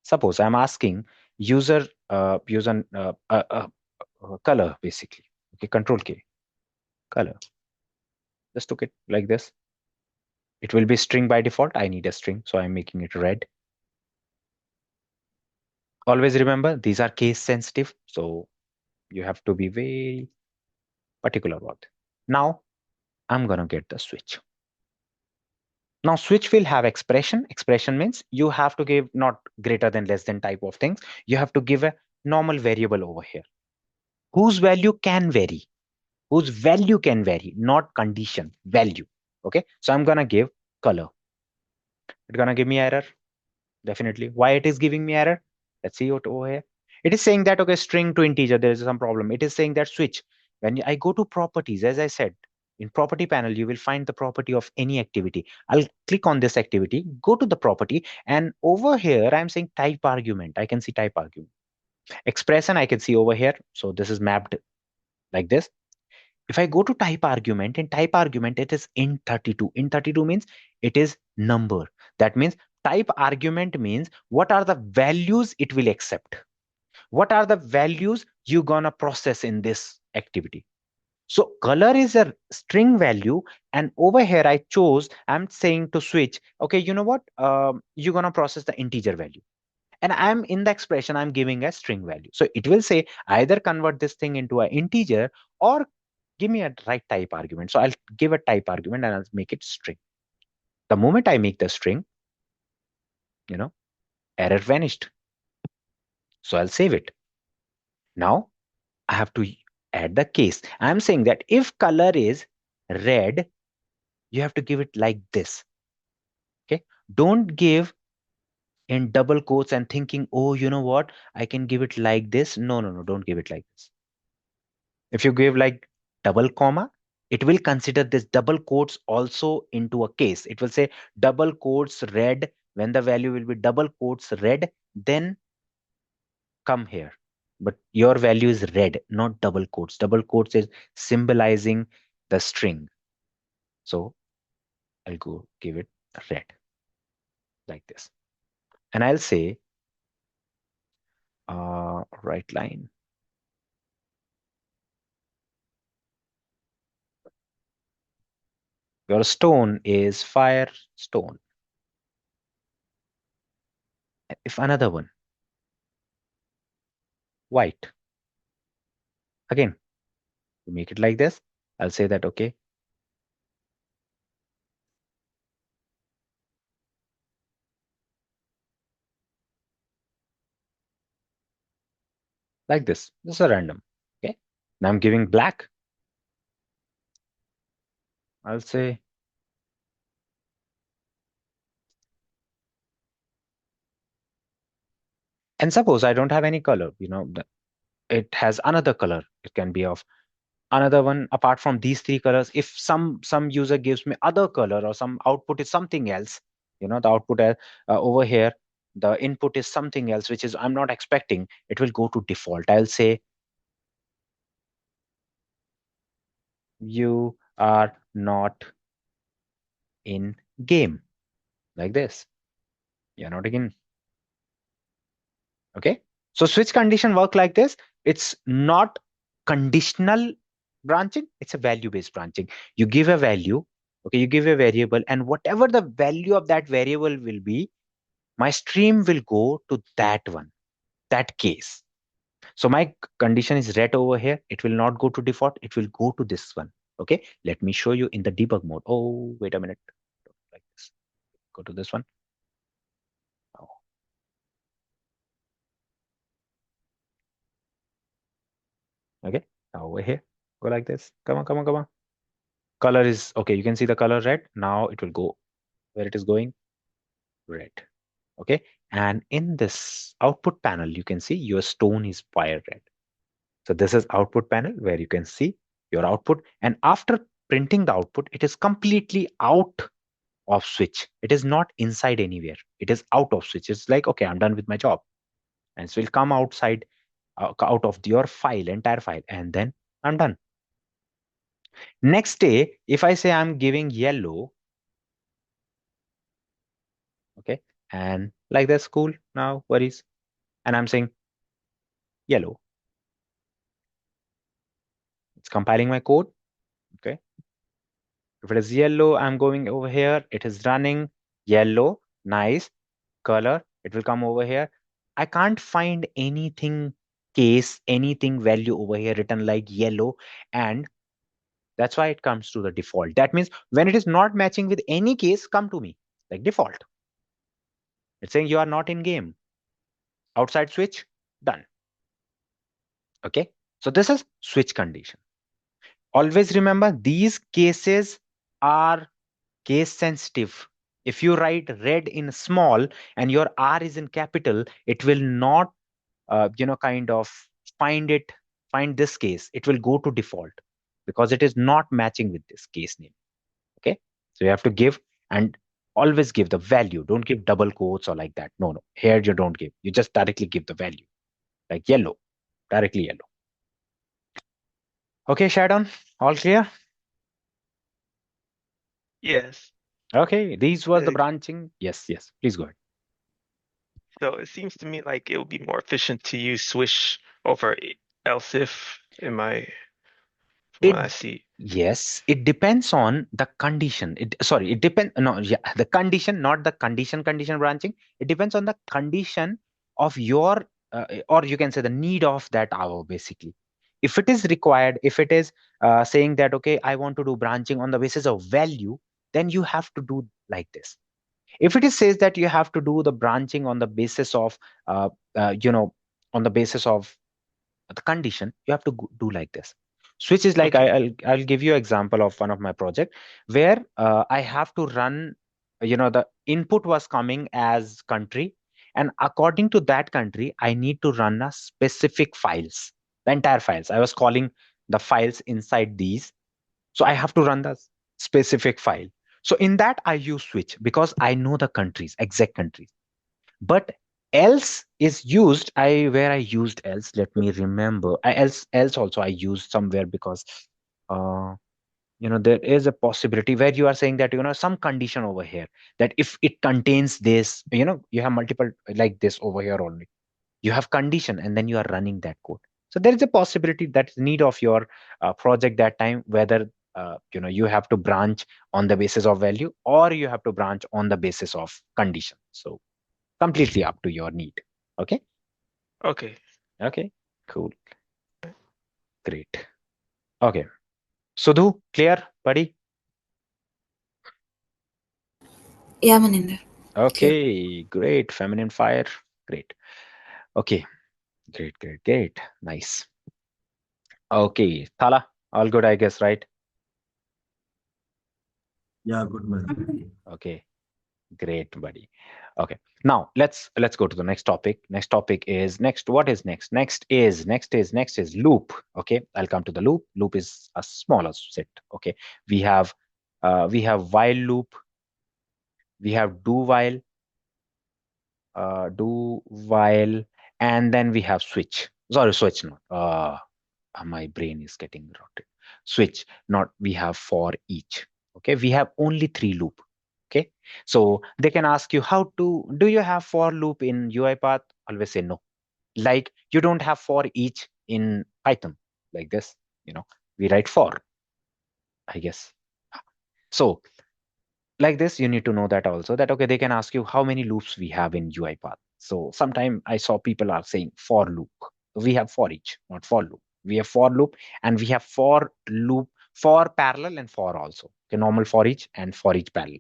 Suppose I'm asking user color, basically. Okay, control K, color. Just took it like this. It will be string by default. I need a string, so I'm making it red. Always remember, these are case sensitive, so you have to be very particular about it. Now I'm gonna get the switch. Now switch will have expression. Expression means you have to give not greater than, less than type of things. You have to give a normal variable over here, whose value can vary. Whose value can vary, not condition, value. Okay, so I'm gonna give color. It's gonna give me error, definitely. Why it is giving me error? Let's see what over here. It is saying that, okay, string to integer, there is some problem. It is saying that switch. When I go to properties, as I said, in property panel, you will find the property of any activity. I'll click on this activity, go to the property, and over here, I'm saying type argument. I can see type argument. Expression, I can see over here. So this is mapped like this. If I go to type argument, in type argument, it is int32. Int32 means it is number. That means type argument means what are the values it will accept. What are the values you gonna process in this activity? So color is a string value, and over here I chose, I'm saying to switch, okay, you know what? You're gonna process the integer value. And I'm in the expression, I'm giving a string value. So it will say either convert this thing into an integer or give me a right type argument. So I'll give a type argument and I'll make it string. The moment I make the string, error vanished. So I'll save it. Now I have to add the case. I'm saying that if color is red, you have to give it like this. Okay. Don't give in double quotes and thinking, oh, you know what? I can give it like this. No, don't give it like this. If you give like double comma, it will consider this double quotes also into a case. It will say double quotes red. When the value will be double quotes red, then come here. But your value is red, not double quotes. Double quotes is symbolizing the string. So I'll go give it red like this. And I'll say right line. Your stone is fire stone. If another one, white. Again, to make it like this, I'll say that, okay, like this. This is a random. Okay. Now I'm giving black. I'll say and suppose I don't have any color, it has another color. It can be of another one apart from these three colors. If some user gives me other color or some output is something else, the output over here, the input is something else, which is I'm not expecting, it will go to default. I'll say you are not in game, like this. You're not in. Okay. So switch condition work like this. It's not conditional branching. It's a value-based branching. You give a value. Okay. You give a variable, and whatever the value of that variable will be, my stream will go to that one, that case. So my condition is red over here. It will not go to default. It will go to this one. Okay. Let me show you in the debug mode. Oh, wait a minute. Like this. Go to this one. Oh. Okay. Now over here, go like this. Come on, come on, come on. Color is okay. You can see the color red. Now it will go where it is going, red. Okay. And in this output panel, you can see your stone is fire red. So this is output panel where you can see your output. And after printing the output, it is completely out of switch. It is not inside anywhere. It is out of switch. It's like, okay, I'm done with my job. And so it will come outside, out of your file, entire file, and then I'm done. Next day, if I say I'm giving yellow, okay, and like that's cool, now worries, and I'm saying yellow, it's compiling my code. Okay, if it is yellow, I'm going over here, it is running yellow, nice color, it will come over here. I can't find anything case, anything value over here written like yellow, and that's why it comes to the default. That means when it is not matching with any case, come to me like default. It's saying you are not in game. Outside switch, done. Okay, so this is switch condition. Always remember, these cases are case sensitive. If you write red in small and your R is in capital, it will not, kind of find this case. It will go to default because it is not matching with this case name. Okay, so you have to give, and always give the value. Don't give double quotes or like that. No, here you don't give. You just directly give the value, like yellow, directly yellow. Okay, Shadon, all clear? Yes. Okay, these was the Uh, branching. Yes, please go ahead. So it seems to me like it would be more efficient to use swish over else if in my from what I see. Yes, it depends on the condition. It depends. No, yeah, the condition, not the condition branching. It depends on the condition of your, or you can say the need of that hour, basically. If it is required, if it is saying that, okay, I want to do branching on the basis of value, then you have to do like this. If it is says that you have to do the branching on the basis of, on the basis of the condition, you have to do like this. Switch is like, Okay. I'll give you an example of one of my project where I have to run, the input was coming as country, and according to that country, I need to run a specific files, the entire files. I was calling the files inside these. So I have to run the specific file. So in that I use switch because I know the countries, exact countries. But Else is used. Where I used else, let me remember. Else also I used somewhere because there is a possibility where you are saying that some condition over here, that if it contains this, you have multiple like this over here only. You have condition and then you are running that code. So there is a possibility that's need of your project that time, whether you have to branch on the basis of value or you have to branch on the basis of condition. So completely up to your need. Okay. Okay. Okay, cool. Great. Okay. Sudhu, clear, buddy? Yeah, Maninder. Okay, great. Feminine fire. Great. Okay, great. Nice. Okay, Thala, all good, I guess, right? Yeah, good man. Okay, great, buddy. Okay, now let's go to the next topic. What is next? Next is loop. Okay, I'll come to the loop. Loop is a smaller set. Okay, we have while loop, we have do while, and then we have switch. Sorry, switch not. My brain is getting routed. Switch, not we have for each. Okay, we have only 3 loop. Okay, so they can ask you do you have for loop in UiPath? Always say no. Like you don't have for each in Python like this. We write for, I guess. So like this, you need to know that also, that okay, they can ask you how many loops we have in UiPath. So sometime I saw people are saying for loop. We have for each, not for loop. We have for loop and we have for loop, for parallel and for also. Okay, normal for each and for each parallel.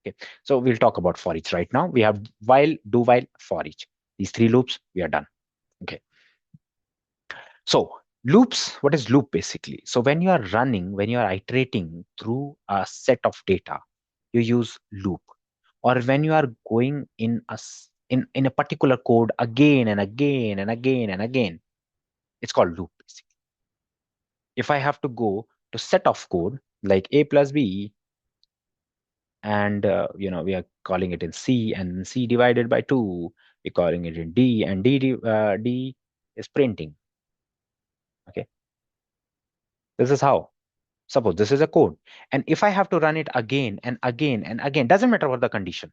Okay, so we'll talk about for each right now. We have while, do while, for each. These 3 loops, we are done. Okay. So loops, what is loop basically? So when you are iterating through a set of data, you use loop. Or when you are going in a particular code again and again and again and again, it's called loop basically. If I have to go to set of code like a plus b, and we are calling it in C, and C divided by 2, we're calling it in D, and D is printing. Okay, this is how. Suppose this is a code, and if I have to run it again and again and again, doesn't matter what the condition.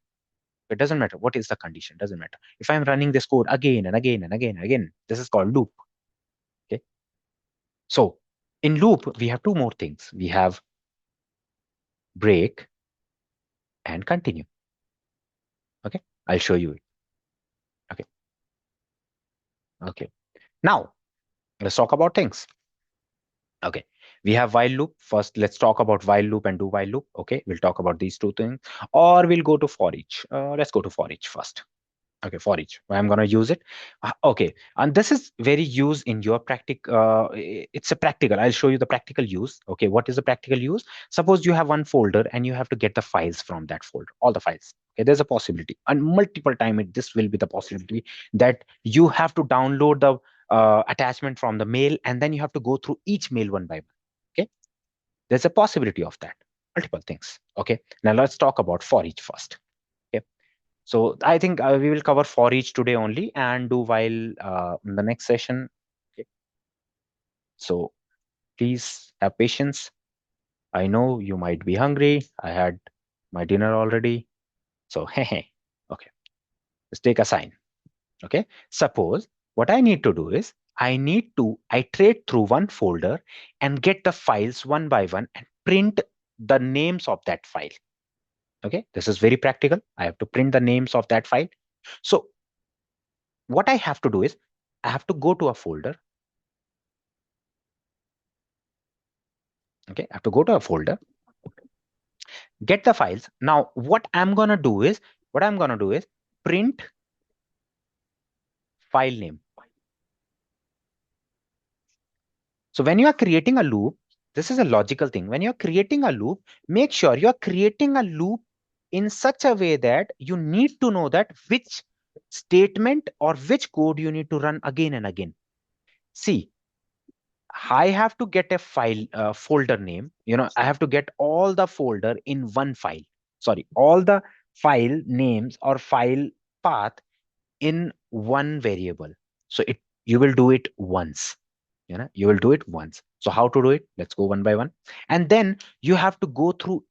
It doesn't matter what is the condition, doesn't matter. If I'm running this code again and again and again and again, this is called loop. Okay. So in loop, we have 2 more things. We have break and continue. Okay. I'll show you it. Okay. Okay. Now let's talk about things. Okay. We have while loop. First, let's talk about while loop and do while loop. Okay. We'll talk about these 2 things, or we'll go to for each. Let's go to for each first. Okay, for each. I'm going to use it. Okay, and this is very used in your it's a practical. I'll show you the practical use. Okay, what is the practical use? Suppose you have one folder and you have to get the files from that folder, all the files. Okay, there's a possibility, and multiple time this will be the possibility that you have to download the attachment from the mail, and then you have to go through each mail one by one. Okay, there's a possibility of that. Multiple things. Okay, now let's talk about for each first. So I think we will cover for each today only and do while in the next session. Okay. So please have patience. I know you might be hungry. I had my dinner already. So, okay, let's take a sign. Okay. Suppose what I need to do is I need to iterate through one folder and get the files one by one and print the names of that file. Okay, this is very practical. I have to print the names of that file. So what I have to do is I have to go to a folder. Okay, I have to go to a folder, get the files. Now, what I'm going to do is print file name. So when you are creating a loop, this is a logical thing. When you're creating a loop, make sure you're creating a loop in such a way that you need to know that which statement or which code you need to run again and again. See, I have to get a file folder name. I have to get all the folder in one file. Sorry, all the file names or file path in one variable. So you will do it once. You will do it once. So how to do it? Let's go one by one. And then you have to go through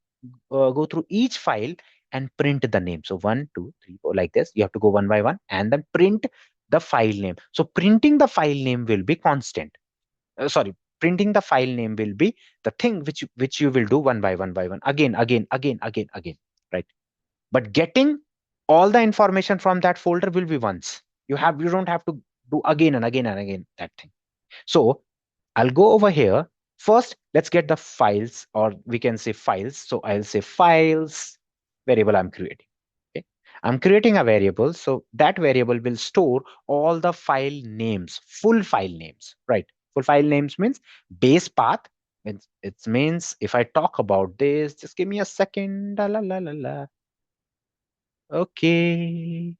each file and print the name. So 1, 2, 3, 4, like this. You have to go one by one and then print the file name. So printing the file name will be constant. Sorry, printing the file name will be the thing which you will do one by one, again, right? But getting all the information from that folder will be once. You don't have to do again and again and again that thing. So I'll go over here. First, let's get the files, or we can say files. So I'll say files variable I'm creating. Okay. I'm creating a variable. So that variable will store all the file names, full file names, right? Full file names means base path. It means if I talk about this, just give me a second. La, la, la, la, la. Okay.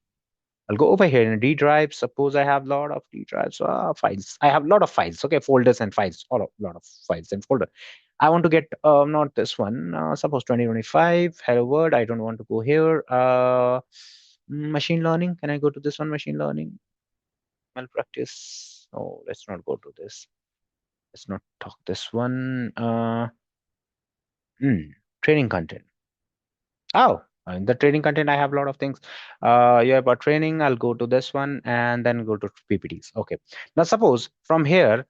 I'll go over here in D drive. Suppose I have a lot of D drives, files. I have a lot of files, okay, folders and files, a lot of files and folder. I want to get not this one. Suppose 2025 hello world. I don't want to go here. Machine learning. Can I go to this one? Machine learning. Malpractice. Oh, let's not go to this. Let's not talk this one. Training content. Oh, in the training content, I have a lot of things. Yeah, about training, I'll go to this one and then go to PPTs. Okay. Now, suppose from here,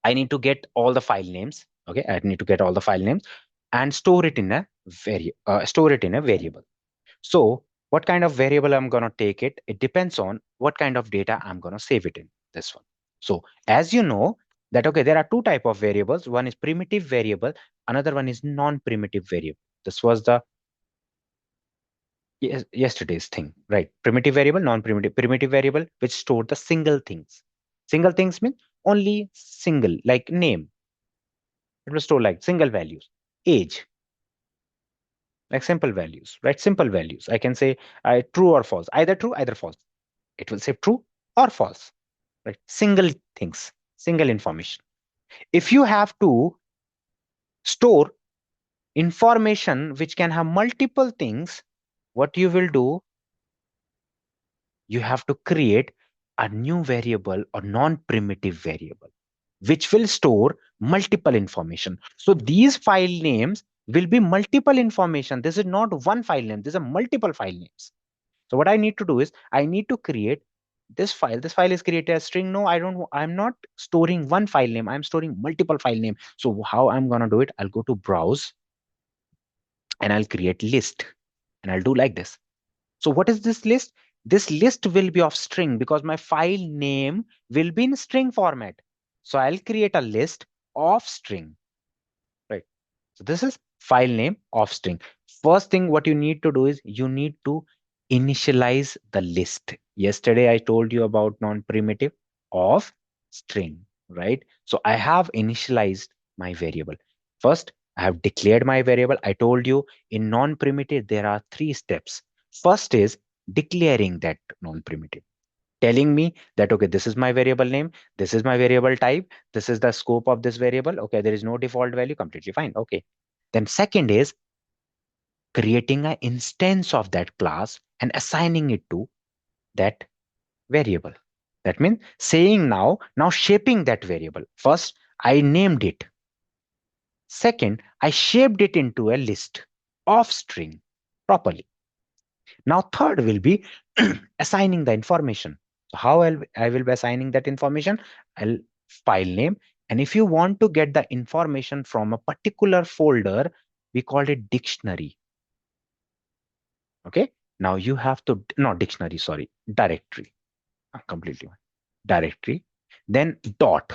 I need to get all the file names. Okay, I need to get all the file names and store it in a variable. So, what kind of variable I'm gonna take it? It depends on what kind of data I'm gonna save it in. This one. So, as you know that okay, there are two type of variables. One is primitive variable. Another one is non-primitive variable. This was the yesterday's thing, right? Primitive variable, non-primitive. Primitive variable which store the single things. Single things mean only single, like name. It will store like single values. Age, like simple values, right? Simple values. I can say true or false, either true, either false. It will say true or false, right? Single things, single information. If you have to store information which can have multiple things, what you will do, you have to create a new variable or non-primitive variable, which will store multiple information. So these file names will be multiple information. This is not one file name. These are multiple file names. So what I need to do is I need to create this file. This file is created as string. No, I'm not storing one file name. I'm storing multiple file name. So how I'm going to do it? I'll go to browse and I'll create list and I'll do like this. So what is this list? This list will be of string because my file name will be in string format. So I'll create a list of string, right? So this is file name of string. First thing what you need to do is you need to initialize the list. Yesterday I told you about non-primitive of string, right? So I have initialized my variable. First, I have declared my variable. I told you in non-primitive, there are 3 steps. First is declaring that non-primitive, telling me that, okay, this is my variable name, this is my variable type, this is the scope of this variable. Okay, there is no default value, completely fine. Okay. Then second is creating an instance of that class and assigning it to that variable. That means saying now shaping that variable. First, I named it. Second, I shaped it into a list of string properly. Now, third will be assigning the information. So how I will be assigning that information? I'll file name. And if you want to get the information from a particular folder, we call it dictionary. Okay. Now you have to, not dictionary, sorry, directory. Completely directory. Then dot.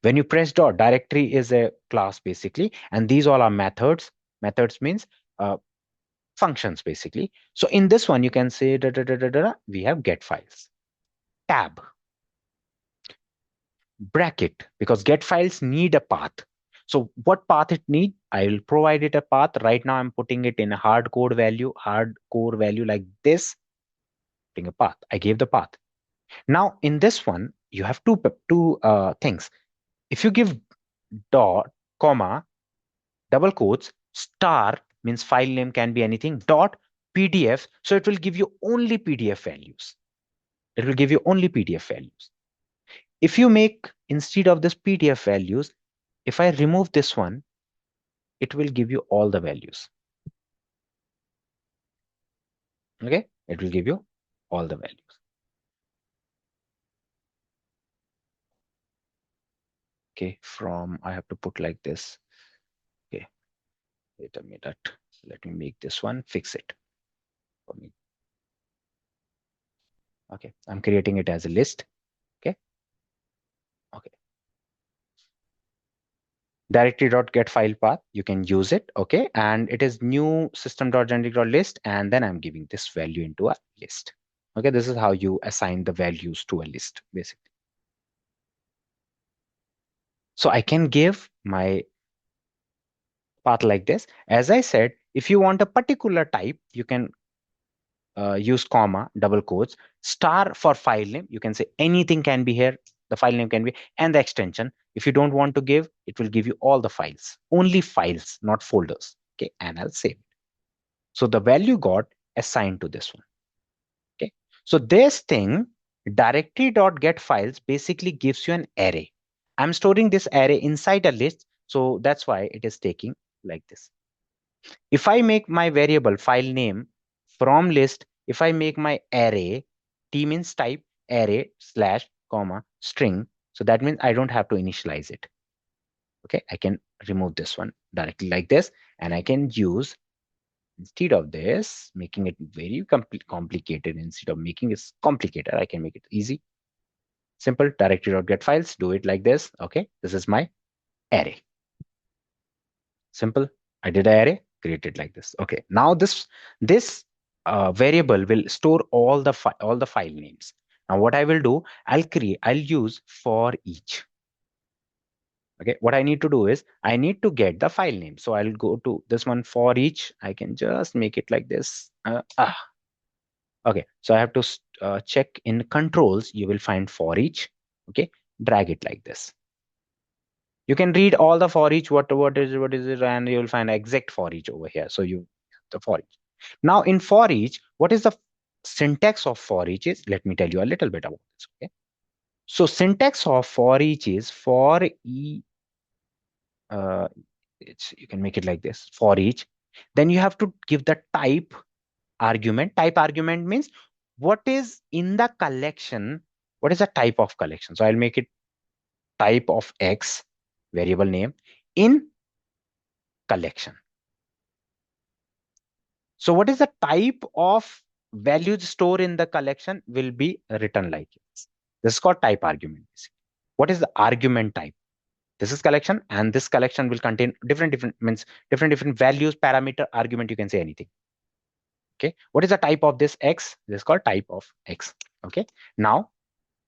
When you press dot, directory is a class basically. And these all are methods. Methods means functions basically. So in this one, you can say we have get files. Tab. Bracket, because get files need a path. So what path it need? I will provide it a path. Right now I'm putting it in a hardcore value like this. Putting a path. I gave the path. Now in this one, you have two things. If you give dot, comma, double quotes, star means file name can be anything, dot PDF. So it will give you only PDF values. It will give you only PDF values. If you make, instead of this PDF values, if I remove this one, it will give you all the values. Okay, it will give you all the values. Okay, from, I have to put like this. Okay, wait a minute. Let me make this one, fix it for me. Okay, I'm creating it as a list. Okay. Okay. Directory.get file path, you can use it. Okay, and it is new system.generic.list, and then I'm giving this value into a list. Okay, this is how you assign the values to a list, basically. So I can give my path like this. As I said, if you want a particular type, you can use comma, double quotes, star for file name. You can say anything can be here. The file name can be, and the extension. If you don't want to give, it will give you all the files, only files, not folders. Okay, and I'll save it. So the value got assigned to this one. Okay, so this thing, directory.get files, basically gives you an array. I'm storing this array inside a list, so that's why it is taking like this. If I make my variable file name from list, if I make my array, t means type, array slash comma string, so that means I don't have to initialize it. Okay, I can remove this one directly like this, and I can use, instead of this, making it very complicated, instead of making it complicated, I can make it easy. Simple, directory.get files, do it like this. Okay, this is my array. Simple, I did an array, created like this. Okay, now this variable will store all the file names. Now what I will do, I'll use for each. Okay, what I need to do is I need to get the file name. So I'll go to this one, for each. I can just make it like this. Okay, so I have to check in controls. You will find for each. Okay, drag it like this. You can read all the for each, what is it, and you will find exact for each over here. So you the for each. Now in for each, what is the syntax of for each is? Let me tell you a little bit about this. Okay, so syntax of for each is for e. You can make it like this, for each. Then you have to give the type argument. Type argument means what is in the collection. What is the type of collection? So I'll make it type of X, variable name, in collection. So what is the type of values stored in the collection will be written like this. This is called type argument. What is the argument type? This is collection, and this collection will contain different values, parameter, argument. You can say anything. Okay, what is the type of this X? This is called type of X. Okay, now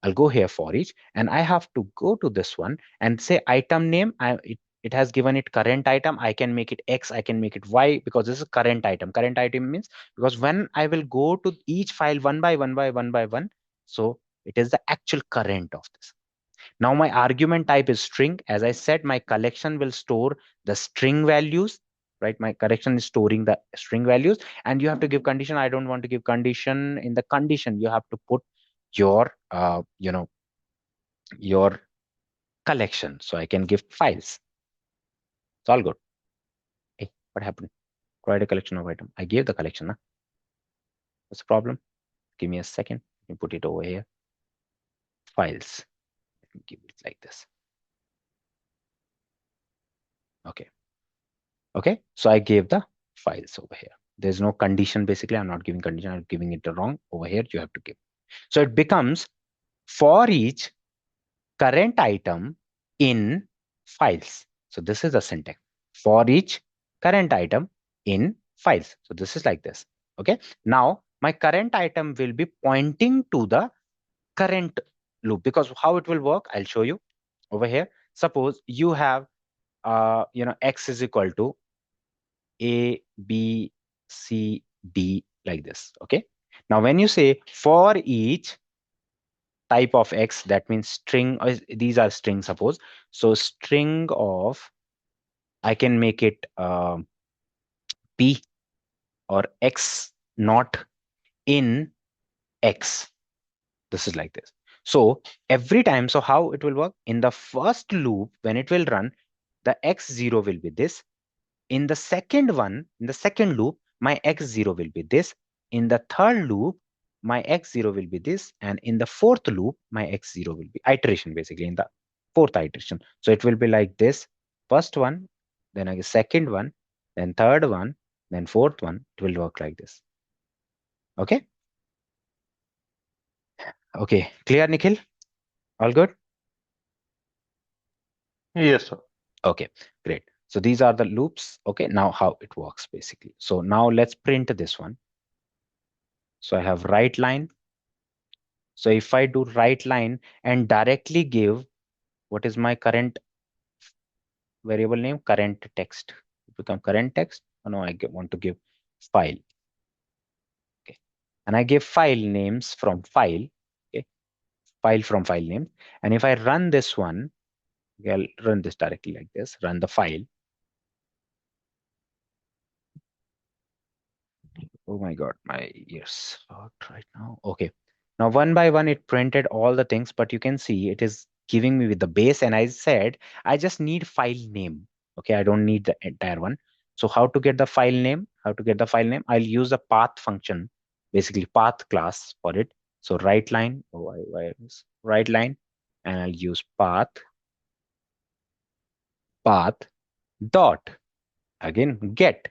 I'll go here for each, and I have to go to this one and say item name. It has given it current item. I can make it X, I can make it Y, because this is current item. Current item means, because when I will go to each file one by one, so it is the actual current of this. Now my argument type is string. As I said, my collection will store the string values, right? My collection is storing the string values, and you have to give condition. I don't want to give condition. In the condition, you have to put your, your collection. So I can give files. It's all good. Hey, what happened? Provide a collection of item. I gave the collection. Huh? What's the problem? Give me a second. Let me put it over here. Files. Let me give it like this. Okay. Okay. So I gave the files over here. There's no condition. Basically, I'm not giving condition. I'm giving it wrong. Over here, you have to give. So it becomes for each current item in files. So this is the syntax. For each current item in files. So this is like this. Okay. Now my current item will be pointing to the current loop, because how it will work, I'll show you over here. Suppose you have, X is equal to A, B, C, D, like this. Okay. Now when you say for each type of X, that means string, these are strings, suppose. So string of, I can make it P or X not in X. This is like this. So every time, so how it will work? In the first loop, when it will run, the x0 will be this. In the second one, in the second loop, my x0 will be this. In the third loop, my x0 will be this. And in the fourth loop, my x0 will be iteration, basically, in the fourth iteration. So it will be like this. First one, then a second one, then third one, then fourth one. It will work like this. Okay. Okay. Clear, Nikhil? All good? Yes, sir. Okay, great. So these are the loops. Okay, now how it works basically. So now let's print this one. So I have write line. So if I do write line and directly give what is my current variable name, current text, it become current text. Oh, no, I want to give file. Okay, and I give file names from file. Okay, file from file name. And if I run this one, okay, I'll run this directly like this. Run the file. Oh my God, my ears hurt right now. Okay. Now one by one, it printed all the things, but you can see it is giving me with the base. And I said, I just need file name. Okay. I don't need the entire one. So how to get the file name? How to get the file name? I'll use a path function, basically path class for it. So write line, write line, and I'll use path dot, again, get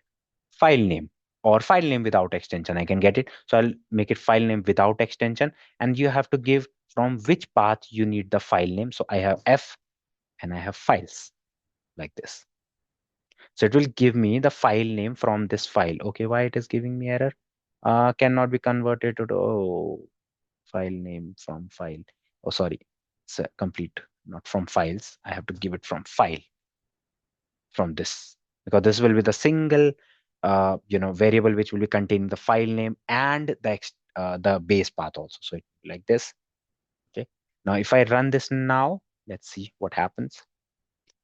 file name or file name without extension. I can get it. So I'll make it file name without extension. And you have to give from which path you need the file name. So I have F and I have files like this. So it will give me the file name from this file. Okay, why it is giving me error? Cannot be converted to file name from file. Oh, sorry, it's complete, not from files. I have to give it from file from this, because this will be the single variable which will be containing the file name and the base path also. So like this. Okay. Now if I run this now, let's see what happens.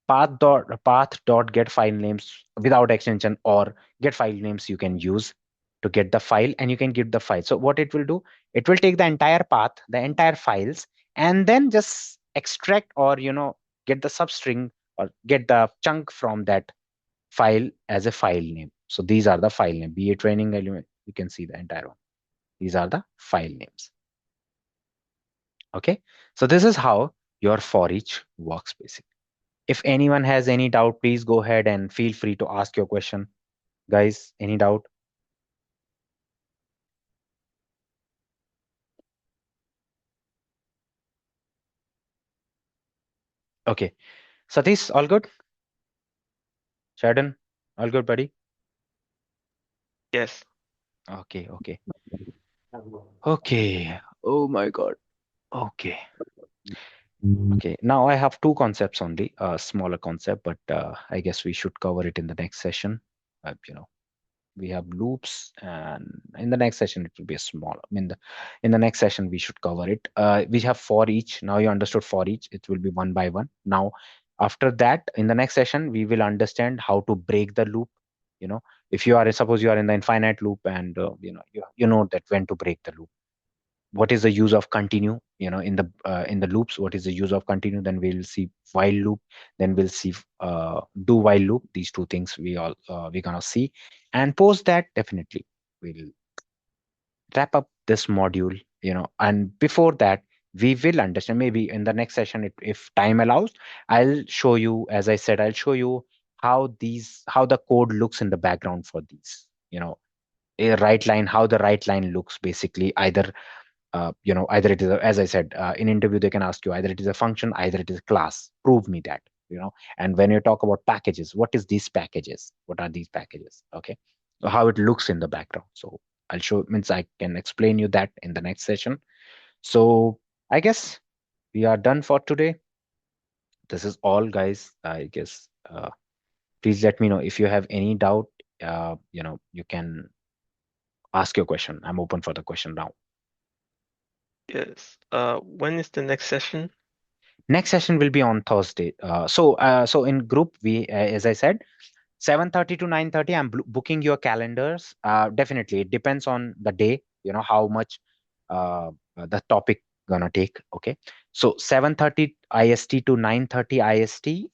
Path dot get file names without extension, or get file names you can use to get the file, and you can give the file. So what it will do, it will take the entire path, the entire files, and then just extract or get the substring or get the chunk from that file as a file name. So these are the file name, BA training element. You can see the entire one. These are the file names. Okay. So this is how your for each works basically. If anyone has any doubt, please go ahead and feel free to ask your question. Guys, any doubt? Okay. Satish, all good? Sheridan, all good, buddy? Yes. Okay, okay. Okay. Oh my God. Okay. Okay. Now I have two concepts only, a smaller concept, but I guess we should cover it in the next session. We have loops, and in the next session it will be a small. I mean, in the next session we should cover it. We have for each. Now you understood for each. It will be one by one. Now, after that, in the next session we will understand how to break the loop. If you are, suppose you are in the infinite loop, and you know that when to break the loop. What is the use of continue? In the loops, what is the use of continue? Then we'll see while loop. Then we'll see do while loop. These two things we're gonna see, and post that definitely we'll wrap up this module. And before that, we will understand, maybe in the next session, if time allows, I'll show you, as I said, I'll show you how the code looks in the background for these. A write line, how the write line looks basically. Either either it is as I said, in interview they can ask you, either it is a function, either it is a class. Prove me that. And when you talk about packages, what is these packages? What are these packages? Okay. So how it looks in the background. So I'll show, means I can explain you that in the next session. So I guess we are done for today. This is all, guys. I guess please let me know if you have any doubt. You can ask your question. I'm open for the question now. Yes. When is the next session? Next session will be on Thursday. So in group, we, as I said, 7:30 to 9:30, I'm booking your calendars. Definitely, it depends on the day, how much the topic gonna take. Okay, so 7:30 IST to 9:30 IST,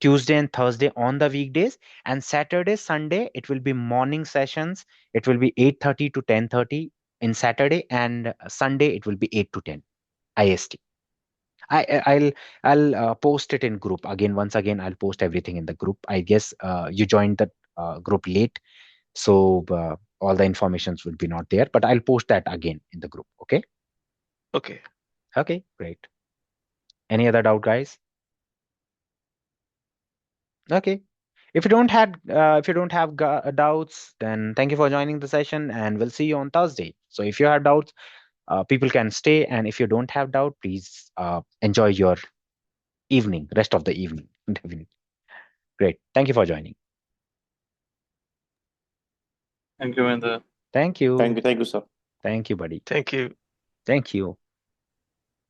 Tuesday and Thursday on the weekdays, and Saturday, Sunday, it will be morning sessions. It will be 8:30 to 10:30 in Saturday, and Sunday it will be 8 to 10 IST. I'll post it in group again. Once again, I'll post everything in the group. I guess you joined the group late, so all the informations will be not there. But I'll post that again in the group. Okay. Okay. Okay. Great. Any other doubt, guys? Okay. If you don't have doubts, then thank you for joining the session, and we'll see you on Thursday. So if you have doubts, people can stay, and if you don't have doubt, please enjoy your evening, rest of the evening. Definitely. Great. Thank you for joining. Thank you, Mahendra. Thank you. Thank you, sir. Thank you, buddy. Thank you. Thank you.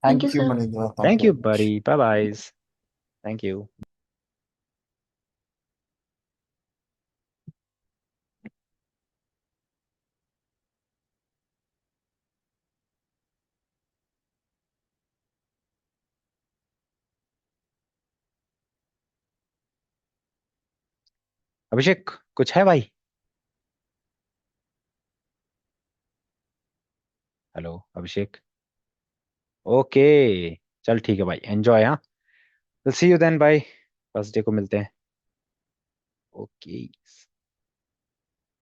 Thank you, sir. Manindra. Thank you, very much. buddy. Bye byes. Thank you. अभिषेक कुछ है भाई? Hello अभिषेक. Okay, चल ठीक है भाई, enjoy. हाँ, will see you then. Bye. First day को मिलते हैं. ओके.